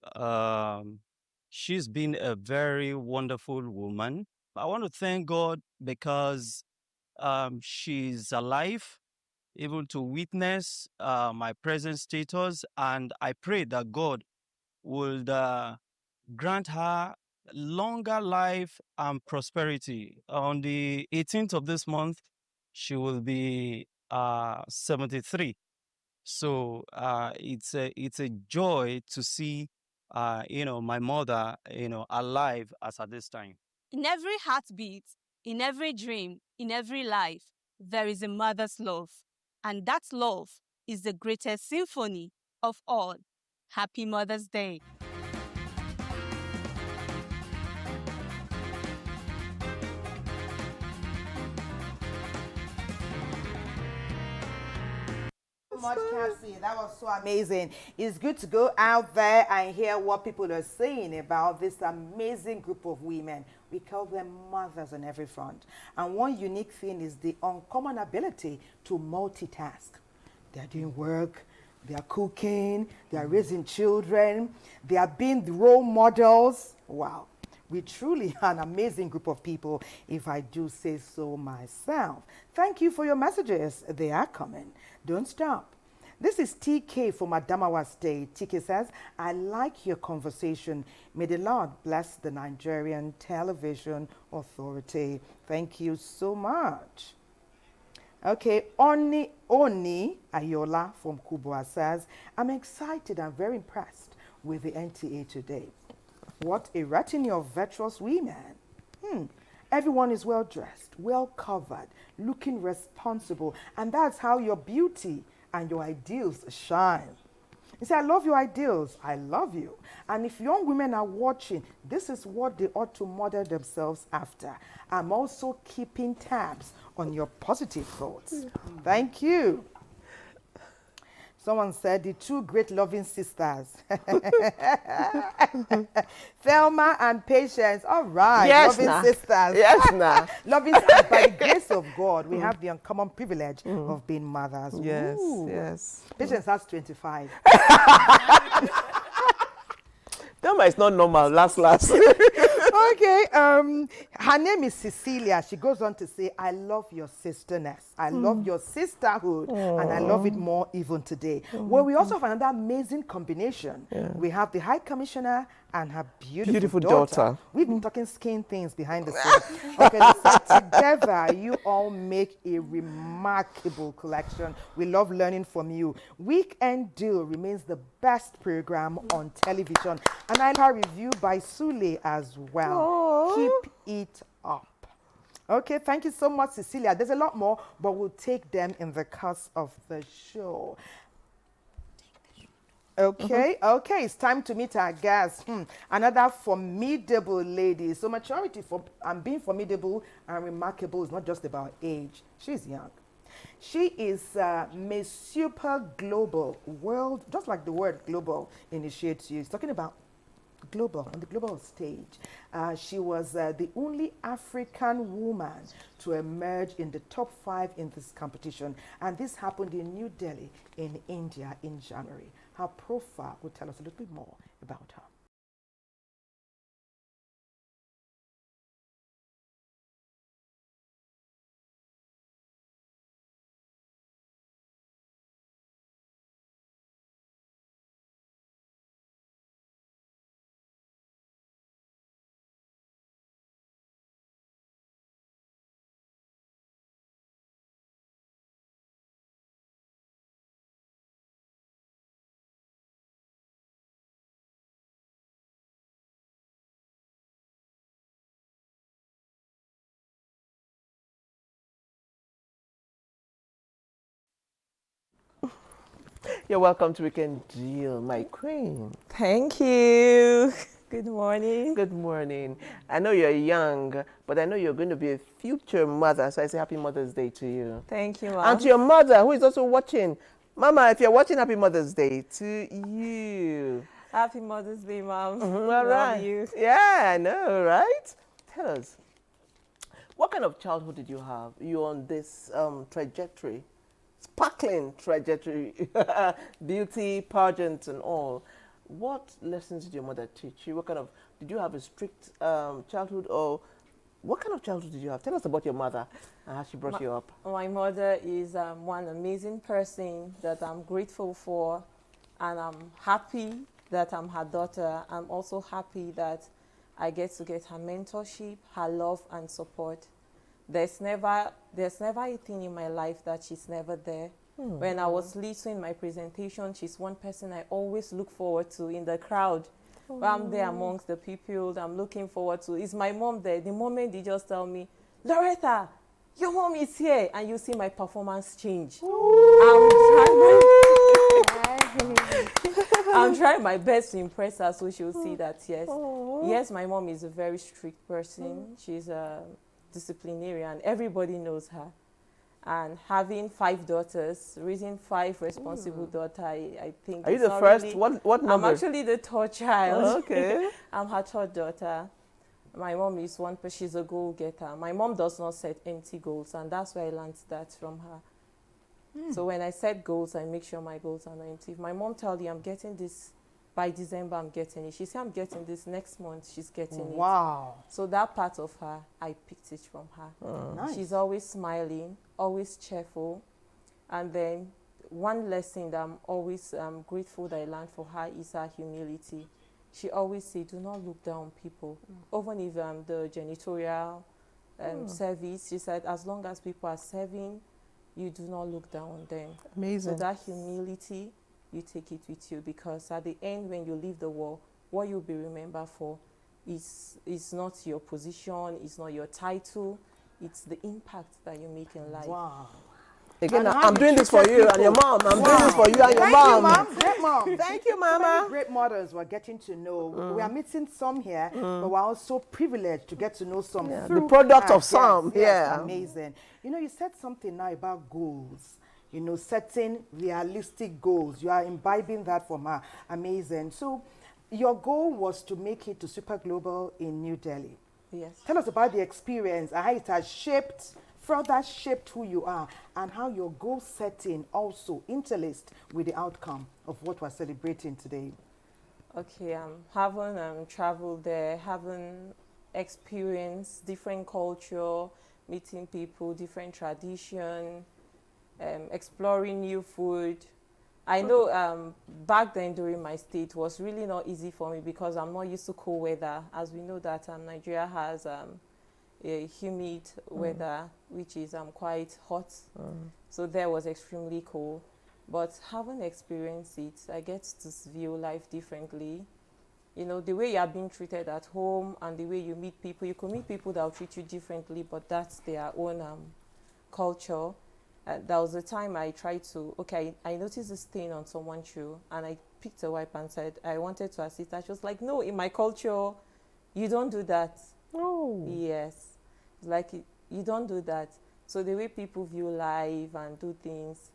she's been a very wonderful woman. I want to thank God because she's alive, able to witness my present status, and I pray that God would grant her longer life and prosperity. On the 18th of this month, she will be 73. So it's a joy to see my mother alive as at this time. In every heartbeat, in every dream, in every life, there is a mother's love. And that love is the greatest symphony of all. Happy Mother's Day. Much, Cassie. That was so amazing. It's good to go out there and hear what people are saying about this amazing group of women. We call them mothers on every front. And one unique thing is the uncommon ability to multitask. They're doing work, they are cooking, they are raising children, they are being the role models. Wow. We truly are an amazing group of people, if I do say so myself. Thank you for your messages. They are coming. Don't stop. This is TK from Adamawa State. TK says, I like your conversation. May the Lord bless the Nigerian Television Authority. Thank you so much. Okay, Oni Ayola from Kubwa says, I'm excited and very impressed with the NTA today. What a retinue of virtuous women. Everyone is well dressed, well covered, looking responsible, and that's how your beauty and your ideals shine. You say, I love your ideals. I love you. And if young women are watching, this is what they ought to model themselves after. I'm also keeping tabs on your positive thoughts. Thank you. Someone said the two great loving sisters. Thelma and Patience. All right. Yes, loving sisters. Yes, nah. Loving sisters. By the grace of God, we have the uncommon privilege of being mothers. Yes, Ooh. yes. Patience has 25. Thelma is not normal. Last. Okay. Her name is Cecilia. She goes on to say, I love your sisterness. I love your sisterhood. And I love it more even today. Well, we also have another amazing combination. Yeah. We have the High Commissioner and her beautiful daughter. We've been talking skin things behind the scenes. Okay, so together you all make a remarkable collection. We love learning from you. Weekend Deal remains the best program on television. And I have a review by Sule as well. Keep it up. Okay, thank you so much, Cecilia. There's a lot more, but we'll take them in the course of the show. Okay, okay, it's time to meet our guest. Another formidable lady. So maturity and being formidable and remarkable is not just about age. She's young. She is Miss Super Global World, just like the word global initiates you. It's talking about global, on the global stage. She was the only African woman to emerge in the top 5 in this competition. And this happened in New Delhi in India in January. Her profile will tell us a little bit more about her. You're welcome to Weekend Deal, my queen. Thank you. Good morning. Good morning. I know you're young, but I know you're going to be a future mother, so I say Happy Mother's Day to you. Thank you, Mom. And to your mother, who is also watching. Mama, if you're watching, Happy Mother's Day to you. Happy Mother's Day, Mom. All Love right. you. Yeah, I know, right? Tell us, what kind of childhood did you have? You're on this trajectory, sparkling trajectory, beauty, pageants and all. What lessons did your mother teach you? What kind of, did you have a strict childhood, or what kind of childhood did you have? Tell us about your mother and how she brought you up. My mother is one amazing person that I'm grateful for, and I'm happy that I'm her daughter. I'm also happy that I get to get her mentorship, her love and support. There's never a thing in my life that she's never there. When I was little in my presentation, she's one person I always look forward to in the crowd. When I'm there amongst the people, I'm looking forward to. Is my mom there? The moment they just tell me, Loretta, your mom is here, and you see my performance change. I'm trying my best to impress her so she'll see that, yes, my mom is a very strict person. She's a disciplinarian. Everybody knows her. And having 5 daughters, raising 5 responsible daughters, I think. Are you the first? Really, what number? I'm actually the 3rd child. Oh, okay. I'm her 3rd daughter. My mom is one, but she's a goal-getter. My mom does not set empty goals, and that's why I learned that from her. So when I set goals, I make sure my goals are not empty. If my mom tells you, I'm getting this, by December, I'm getting it. She said, I'm getting this next month, she's getting it. Wow. So that part of her, I picked it from her. Nice. She's always smiling, always cheerful. And then one lesson that I'm always grateful that I learned for her is her humility. She always said, do not look down on people. Even if the janitorial service, she said, as long as people are serving, you do not look down on them. Amazing. So that humility, you take it with you, because at the end, when you leave the world, what you'll be remembered for is not your position, it's not your title, it's the impact that you make in life. Wow. Again, I'm doing this for you and your mom. I'm doing this for you and your mom. Thank you, Mom. Great mom. Thank you, So Mama. many great mothers we're getting to know. We are meeting some here, but we're also privileged to get to know some. The product of some, yes, amazing. You know, you said something now about goals. You know, setting realistic goals. You are imbibing that from her. Amazing. So, your goal was to make it to Super Global in New Delhi. Yes. Tell us about the experience and how it has further shaped who you are, and how your goal setting also interlaced with the outcome of what we're celebrating today. Okay, having traveled there, having experienced different culture, meeting people, different tradition, exploring new food. I know back then during my stay, it was really not easy for me because I'm not used to cold weather. As we know that Nigeria has a humid weather, which is quite hot. So there was extremely cold. But having experienced it, I get to view life differently. You know, the way you are being treated at home and the way you meet people, you could meet people that will treat you differently, but that's their own culture. There was a time I tried to, I noticed a stain on someone's shoe, and I picked a wipe and said, I wanted to assist her. She was like, no, in my culture, you don't do that. Oh. Yes. Like, you don't do that. So the way people view life and do things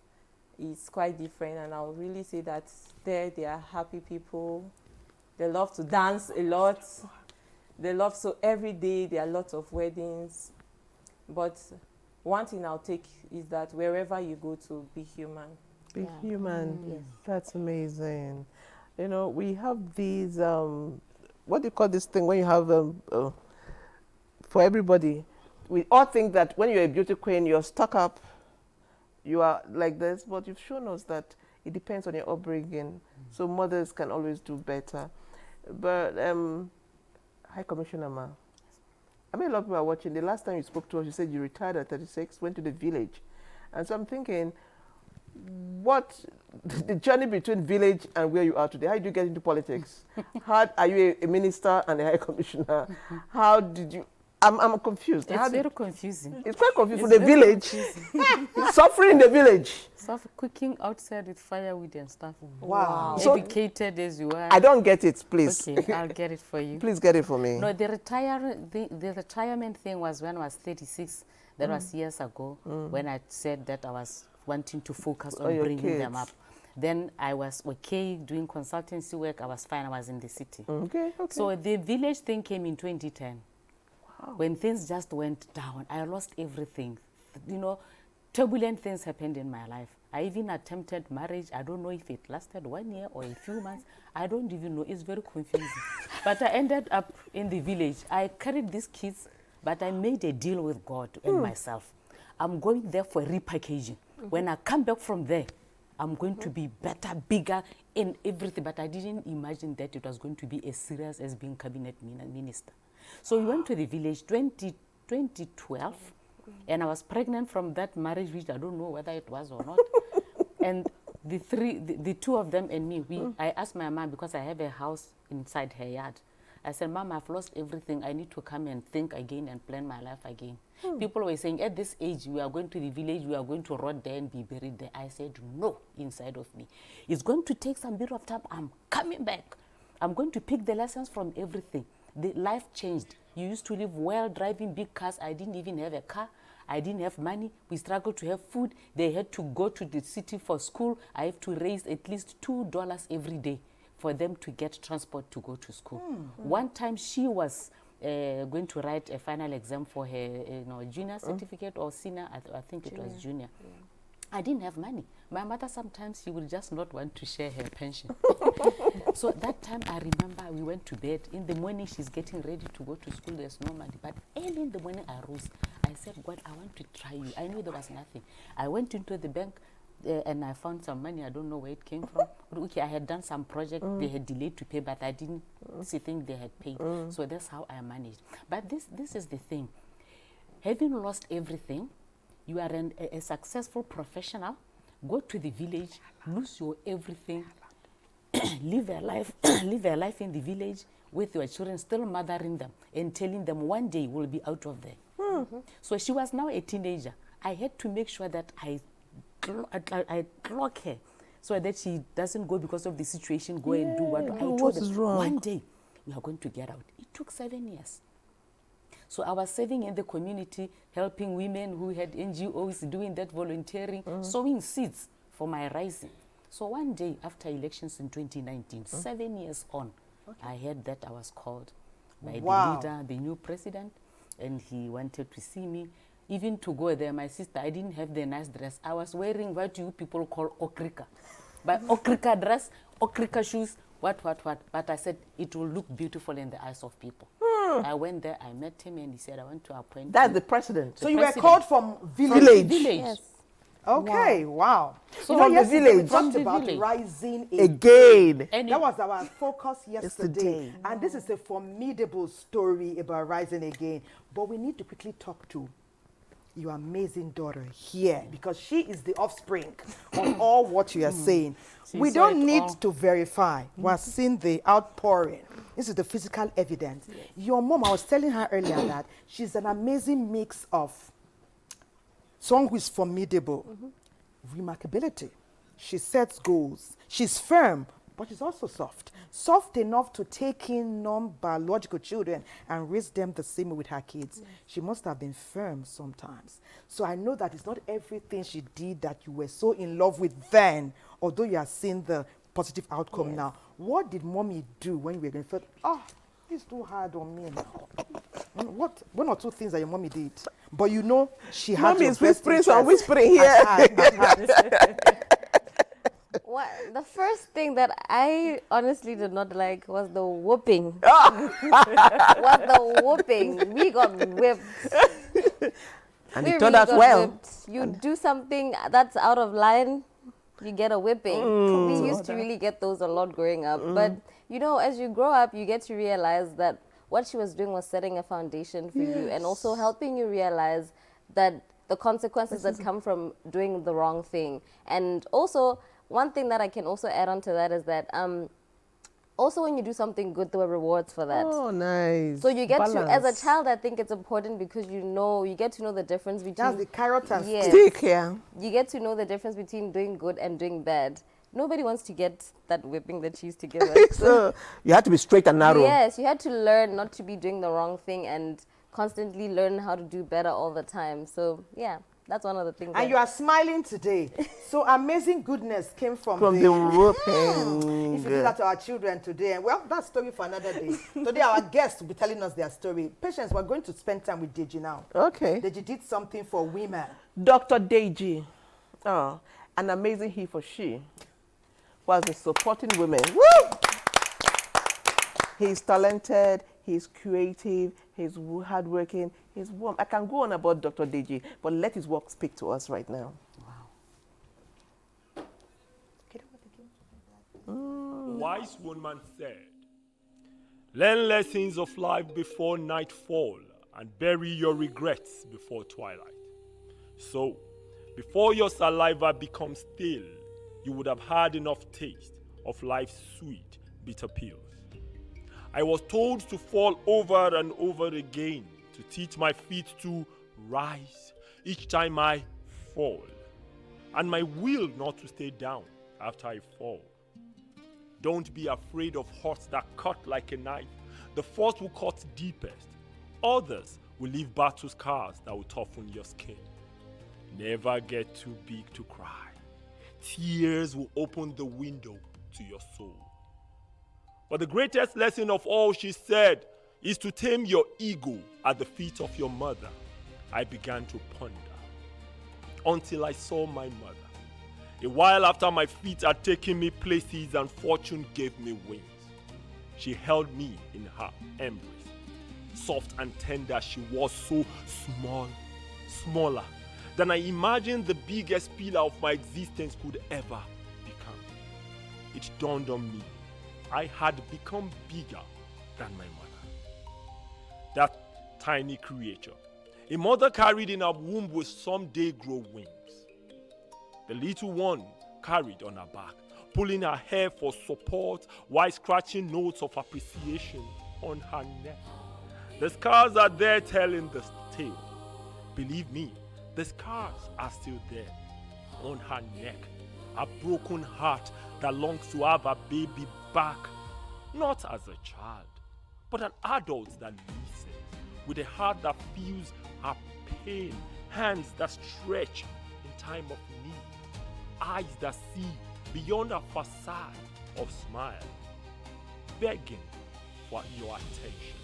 is quite different, and I'll really say that they are happy people. They love to dance a lot. So every day there are lots of weddings. But one thing I'll take is that wherever you go to, be human. Be human. Yes. That's amazing. You know, we have these, what do you call this thing when you have, for everybody? We all think that when you're a beauty queen, you're stuck up, you are like this, but you've shown us that it depends on your upbringing. So mothers can always do better. But, High Commissioner Ma, I mean, a lot of people are watching. The last time you spoke to us, you said you retired at 36, went to the village. And so I'm thinking, what, the journey between village and where you are today, how did you get into politics? How are you a minister and a High Commissioner? How did you, I'm confused. It's very confusing. It's quite confusing for the village. Suffering in the village. Cooking outside with firewood and stuff. Wow. So, educated as you are. I don't get it, please. Okay, I'll get it for you. Please get it for me. No, the retirement thing was when I was 36. That was years ago when I said that I was wanting to focus on bringing them up. Then I was okay doing consultancy work. I was fine. I was in the city. Okay. So the village thing came in 2010. When things just went down, I lost everything. You know, turbulent things happened in my life. I even attempted marriage. I don't know if it lasted 1 year or a few months. I don't even know. It's very confusing. But I ended up in the village. I carried these kids, but I made a deal with God and myself. I'm going there for repackaging. When I come back from there, I'm going to be better, bigger in everything. But I didn't imagine that it was going to be as serious as being cabinet minister. So we went to the village 2012, and I was pregnant from that marriage, which I don't know whether it was or not. And the two of them and me, I asked my mom, because I have a house inside her yard. I said, Mom, I've lost everything. I need to come and think again and plan my life again. People were saying, at this age, we are going to the village, we are going to rot there and be buried there. I said, no, inside of me. It's going to take some bit of time. I'm coming back. I'm going to pick the lessons from everything. The life changed. You used to live well, driving big cars. I didn't even have a car. I didn't have money. We struggled to have food. They had to go to the city for school. I have to raise at least $2 every day for them to get transport to go to school. One time she was going to write a final exam for her junior certificate or senior, I think it was junior. I didn't have money. My mother sometimes, she would just not want to share her pension. So that time I remember we went to bed. In the morning she's getting ready to go to school, there's no money. But early in the morning I rose. I said, God, I want to try you. I knew there was nothing. I went into the bank and I found some money. I don't know where it came from. Okay, I had done some project. They had delayed to pay, but I didn't think they had paid. So that's how I managed. But this is the thing. Having lost everything, you are a successful professional, go to the village, lose your everything, live a life in the village with your children, still mothering them and telling them one day we'll be out of there. So she was now a teenager. I had to make sure that I clock her so that she doesn't go because of the situation, go and do what I told them. One day we are going to get out. It took 7 years. So I was serving in the community, helping women who had NGOs, doing that volunteering, sowing seeds for my rising. So one day after elections in 2019, 7 years on, I heard that I was called by the leader, the new president, and he wanted to see me. Even to go there, my sister, I didn't have the nice dress. I was wearing what you people call okrika. But okrika dress, okrika shoes, what. But I said, it will look beautiful in the eyes of people. I went there, I met him, and he said, I want to appoint That's you. the president. So you were called from village? From the village. Yes. Okay, wow. So from the village. We talked about rising again. That was our focus yesterday. And this is a formidable story about rising again. But we need to quickly talk to your amazing daughter here, because she is the offspring of all what you are saying. We don't need to verify. We're seeing the outpouring. This is the physical evidence. Your mom, I was telling her earlier that she's an amazing mix of someone who is formidable, remarkability. She sets goals. She's firm, but she's also soft. Soft enough to take in non-biological children and raise them the same way with her kids. She must have been firm sometimes. So I know that it's not everything she did that you were so in love with then, although you are seeing the positive outcome now. What did mommy do when you were going to feel, it's too hard on me now? What one or two things that your mommy did? But you know she had Mommy is whispering, so I'm whispering here. Well, the first thing that I honestly did not like was the whooping. Was the whooping. We got whipped. And it turned out well. Whipped. You do something that's out of line, you get a whipping. We used to really get those a lot growing up. But, you know, as you grow up, you get to realize that what she was doing was setting a foundation for you and also helping you realize that the consequences that come from doing the wrong thing. And also, one thing that I can also add on to that is that also when you do something good, there were rewards for that. Oh, nice. So you get to, as a child, I think it's important because you get to know the difference between... That's the carrot and stick, yeah. You get to know the difference between doing good and doing bad. Nobody wants to get that whipping that she used to give us. So you had to be straight and narrow. Yes, you had to learn not to be doing the wrong thing and constantly learn how to do better all the time. So, yeah. That's one of the things. And you are smiling today. So amazing goodness came from the whooping. If you do that to our children today, well, that's story for another day. Today our guests will be telling us their story. Patience, we're going to spend time with Deji now. Okay. Deji did something for women. Dr. Deji. Oh, an amazing he for she. Was supporting women. Woo! He's talented. He's creative, he's hardworking, he's warm. I can go on about Dr. Deji, but let his work speak to us right now. Wow. wise woman said, "Learn lessons of life before nightfall and bury your regrets before twilight." So, before your saliva becomes stale, you would have had enough taste of life's sweet, bitter pills. I was told to fall over and over again to teach my feet to rise each time I fall, and my will not to stay down after I fall. Don't be afraid of hurts that cut like a knife. The first will cut deepest. Others will leave battle scars that will toughen your skin. Never get too big to cry. Tears will open the window to your soul. But the greatest lesson of all, she said, is to tame your ego at the feet of your mother. I began to ponder until I saw my mother. A while after my feet had taken me places and fortune gave me wings, she held me in her embrace. Soft and tender, she was so small, smaller than I imagined the biggest pillar of my existence could ever become. It dawned on me, I had become bigger than my mother. That tiny creature, a mother carried in her womb, will someday grow wings. The little one carried on her back, pulling her hair for support while scratching notes of appreciation on her neck. The scars are there telling the tale. Believe me, the scars are still there on her neck. A broken heart that longs to have a baby back, not as a child, but an adult that listens, with a heart that feels her pain, hands that stretch in time of need, eyes that see beyond a facade of smile, begging for your attention,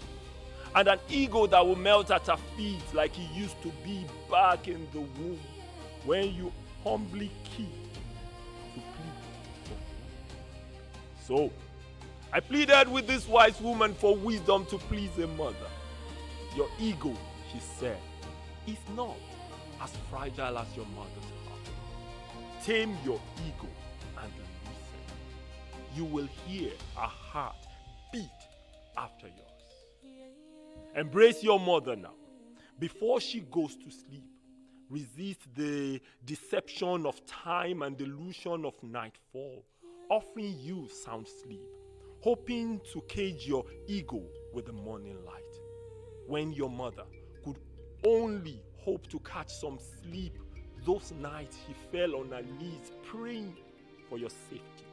and an ego that will melt at her feet like it used to be back in the womb when you humbly keep to plead for food. So, I pleaded with this wise woman for wisdom to please a mother. Your ego, she said, is not as fragile as your mother's heart. Tame your ego and listen. You will hear a heart beat after yours. Embrace your mother now. Before she goes to sleep, resist the deception of time and delusion of nightfall, offering you sound sleep, hoping to cage your ego with the morning light. When your mother could only hope to catch some sleep, those nights she fell on her knees praying for your safety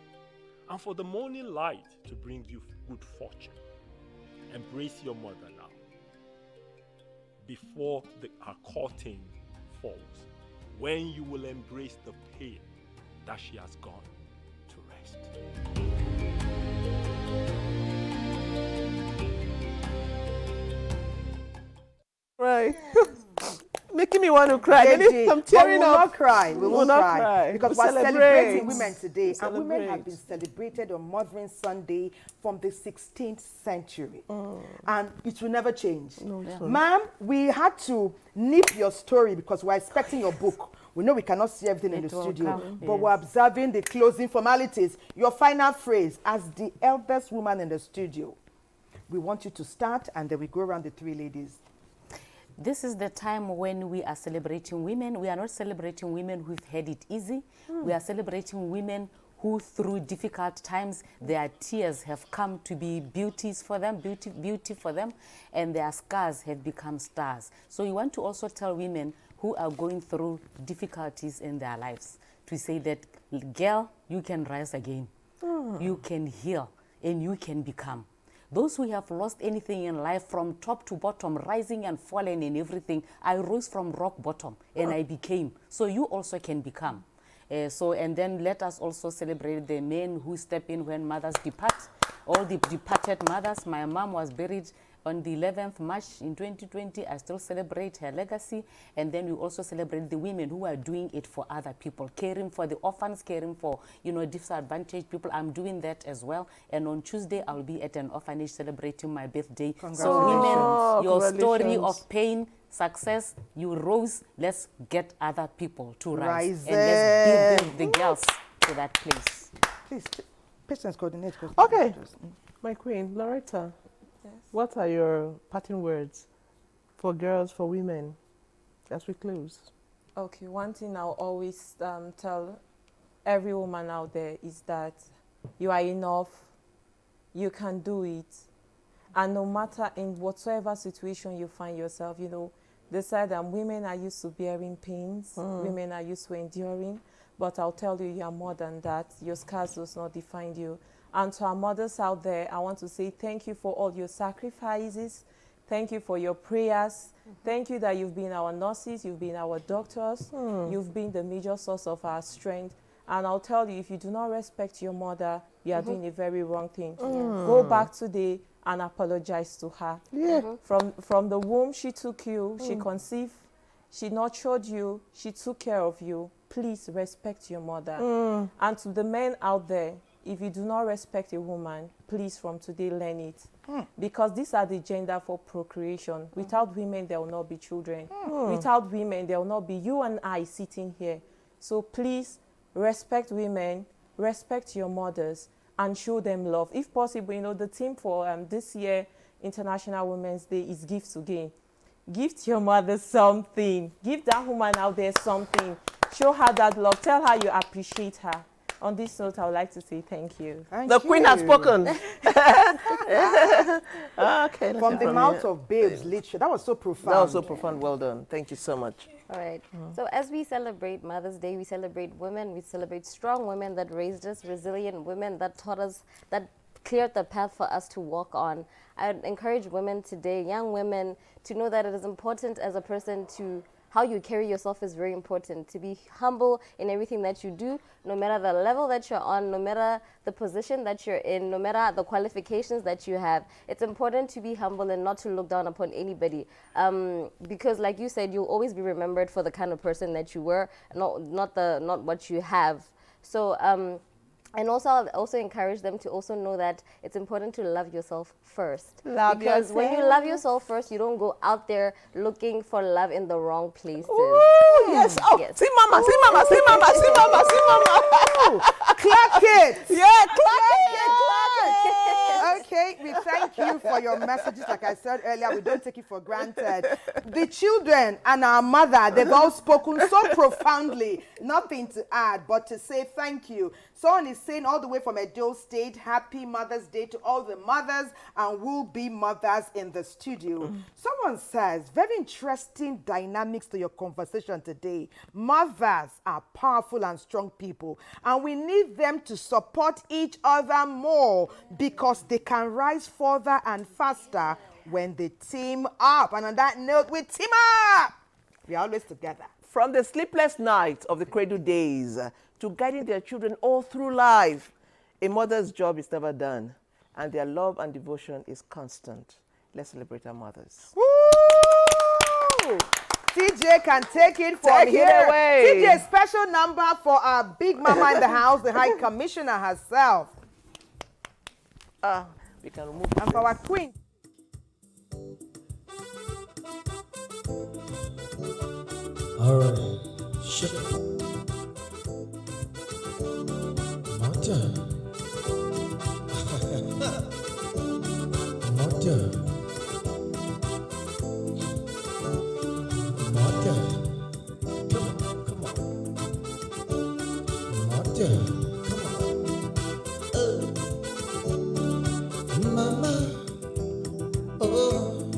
and for the morning light to bring you good fortune. Embrace your mother now, before her curtain falls, when you will embrace the pain that she has gone to rest. Right. Making me want to cry. I'm tearing will up. not cry. We will not cry. Because we're celebrating women today. And women have been celebrated on Mothering Sunday from the 16th century. And it will never change. Ma'am, we had to nip your story because we're expecting your book. We know we cannot see everything in the studio, but we're observing the closing formalities. Your final phrase, as the eldest woman in the studio, we want you to start and then we go around the three ladies. This is the time when we are celebrating women. We are not celebrating women who've had it easy. We are celebrating women who, through difficult times, their tears have come to be beauties for them, beauty for them, and their scars have become stars. So we want to also tell women who are going through difficulties in their lives to say that, girl, you can rise again. You can heal and you can become. Those who have lost anything in life from top to bottom, rising and falling and everything, I rose from rock bottom and I became. So you also can become. And then let us also celebrate the men who step in when mothers depart. All the departed mothers. My mom was buried on the 11th March in 2020. I still celebrate her legacy. And then we also celebrate the women who are doing it for other people, caring for the orphans, caring for, disadvantaged people. I'm doing that as well. And on Tuesday, I'll be at an orphanage celebrating my birthday. So women, your story of pain, success, you rose. Let's get other people to rise. And let's build the girls to that place. Please, Patience coordinate. Okay, my queen, Loretta, what are your parting words for girls, for women, as we close? Okay, one thing I'll always tell every woman out there is that you are enough, you can do it, and no matter in whatsoever situation you find yourself, they said women are used to bearing pains, women are used to enduring, but I'll tell you, you are more than that. Your scars does not define you. And to our mothers out there, I want to say thank you for all your sacrifices. Thank you for your prayers. Thank you that you've been our nurses, you've been our doctors, you've been the major source of our strength. And I'll tell you, if you do not respect your mother, you are doing a very wrong thing. Go back today and apologize to her. From the womb, she took you, she conceived, she nurtured you, she took care of you. Please respect your mother. And to the men out there, if you do not respect a woman, please from today learn it. Because these are the gender for procreation. Without women, there will not be children. Without women, there will not be you and I sitting here. So please respect women, respect your mothers, and show them love. If possible, the theme for this year, International Women's Day, is Give to Gain. Gift your mother something. Give that woman out there something. Show her that love. Tell her you appreciate her. On this note, I would like to say thank you. The Queen has spoken. Okay. From the mouth of babes, literally. That was so profound. That was so profound. Well done. Thank you so much. All right. So as we celebrate Mother's Day, we celebrate women, we celebrate strong women that raised us, resilient women that taught us, that cleared the path for us to walk on. I would encourage women today, young women, to know that it is important as a person to how you carry yourself is very important. To be humble in everything that you do, no matter the level that you're on, no matter the position that you're in, no matter the qualifications that you have. It's important to be humble and not to look down upon anybody. Because like you said, you'll always be remembered for the kind of person that you were, not what you have. So, and I'll also encourage them to also know that it's important to love yourself first. Because when you love yourself first, you don't go out there looking for love in the wrong places. Ooh, yes. Oh, yes. See mama, see mama, see mama, see mama, see mama. Clap it. Yeah, clap it. Okay, we thank you for your messages. Like I said earlier, we don't take it for granted. The children and our mother, they've all spoken so profoundly. Nothing to add, but to say thank you. Someone is saying all the way from Edo State, happy Mother's Day to all the mothers and will-be mothers in the studio. Someone says, very interesting dynamics to your conversation today. Mothers are powerful and strong people, and we need them to support each other more because they can rise further and faster when they team up. And on that note, we team up. We're always together. From the sleepless nights of the cradle days to guiding their children all through life, a mother's job is never done, and their love and devotion is constant. Let's celebrate our mothers. Woo! TJ can take it from here. It away. TJ, special number for our big mama in the house, the High Commissioner herself. We can remove and for our queen. All right. Shut up. Mother. Mother. Mother. Come on. Mother. Mama, oh,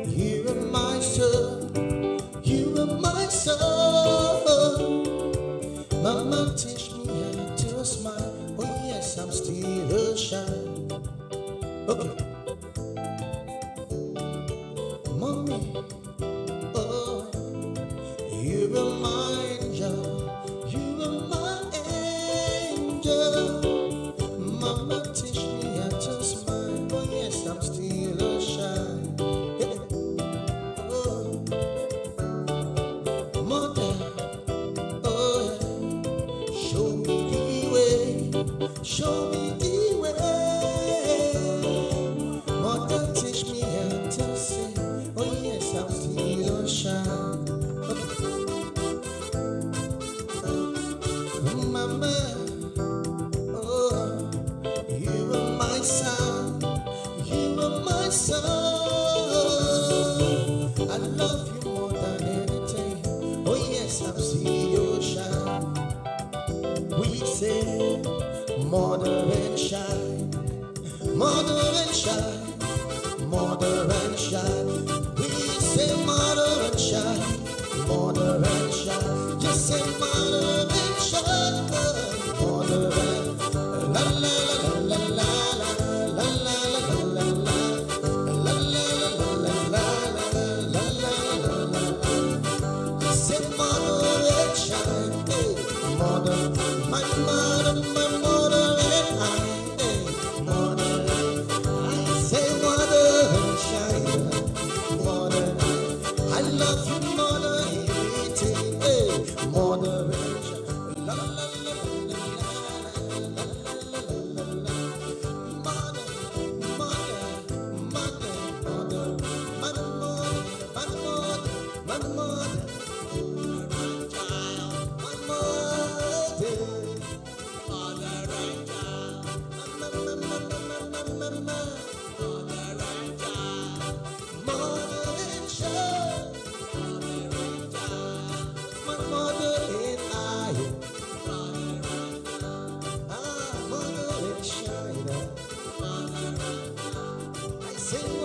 you are my son, you are my son. Mama, teach me how to smile. Oh yes, I'm still a child. Okay. Mommy, oh, you are my angel, you are my angel. Mama, teach me how to smile. Oh yes, I'm still a child. Oh, mother, oh, show me the way, show me the way. Mother, teach me how to sing. Oh yes, I'm still a child. Mama, oh, yes, I've seen you shine. We say, mother and shine, mother and shine, mother and shine. We say, mother and shine, mother and shine. Just say, mother and shine, mother and la la la la la la la la la la la. Sing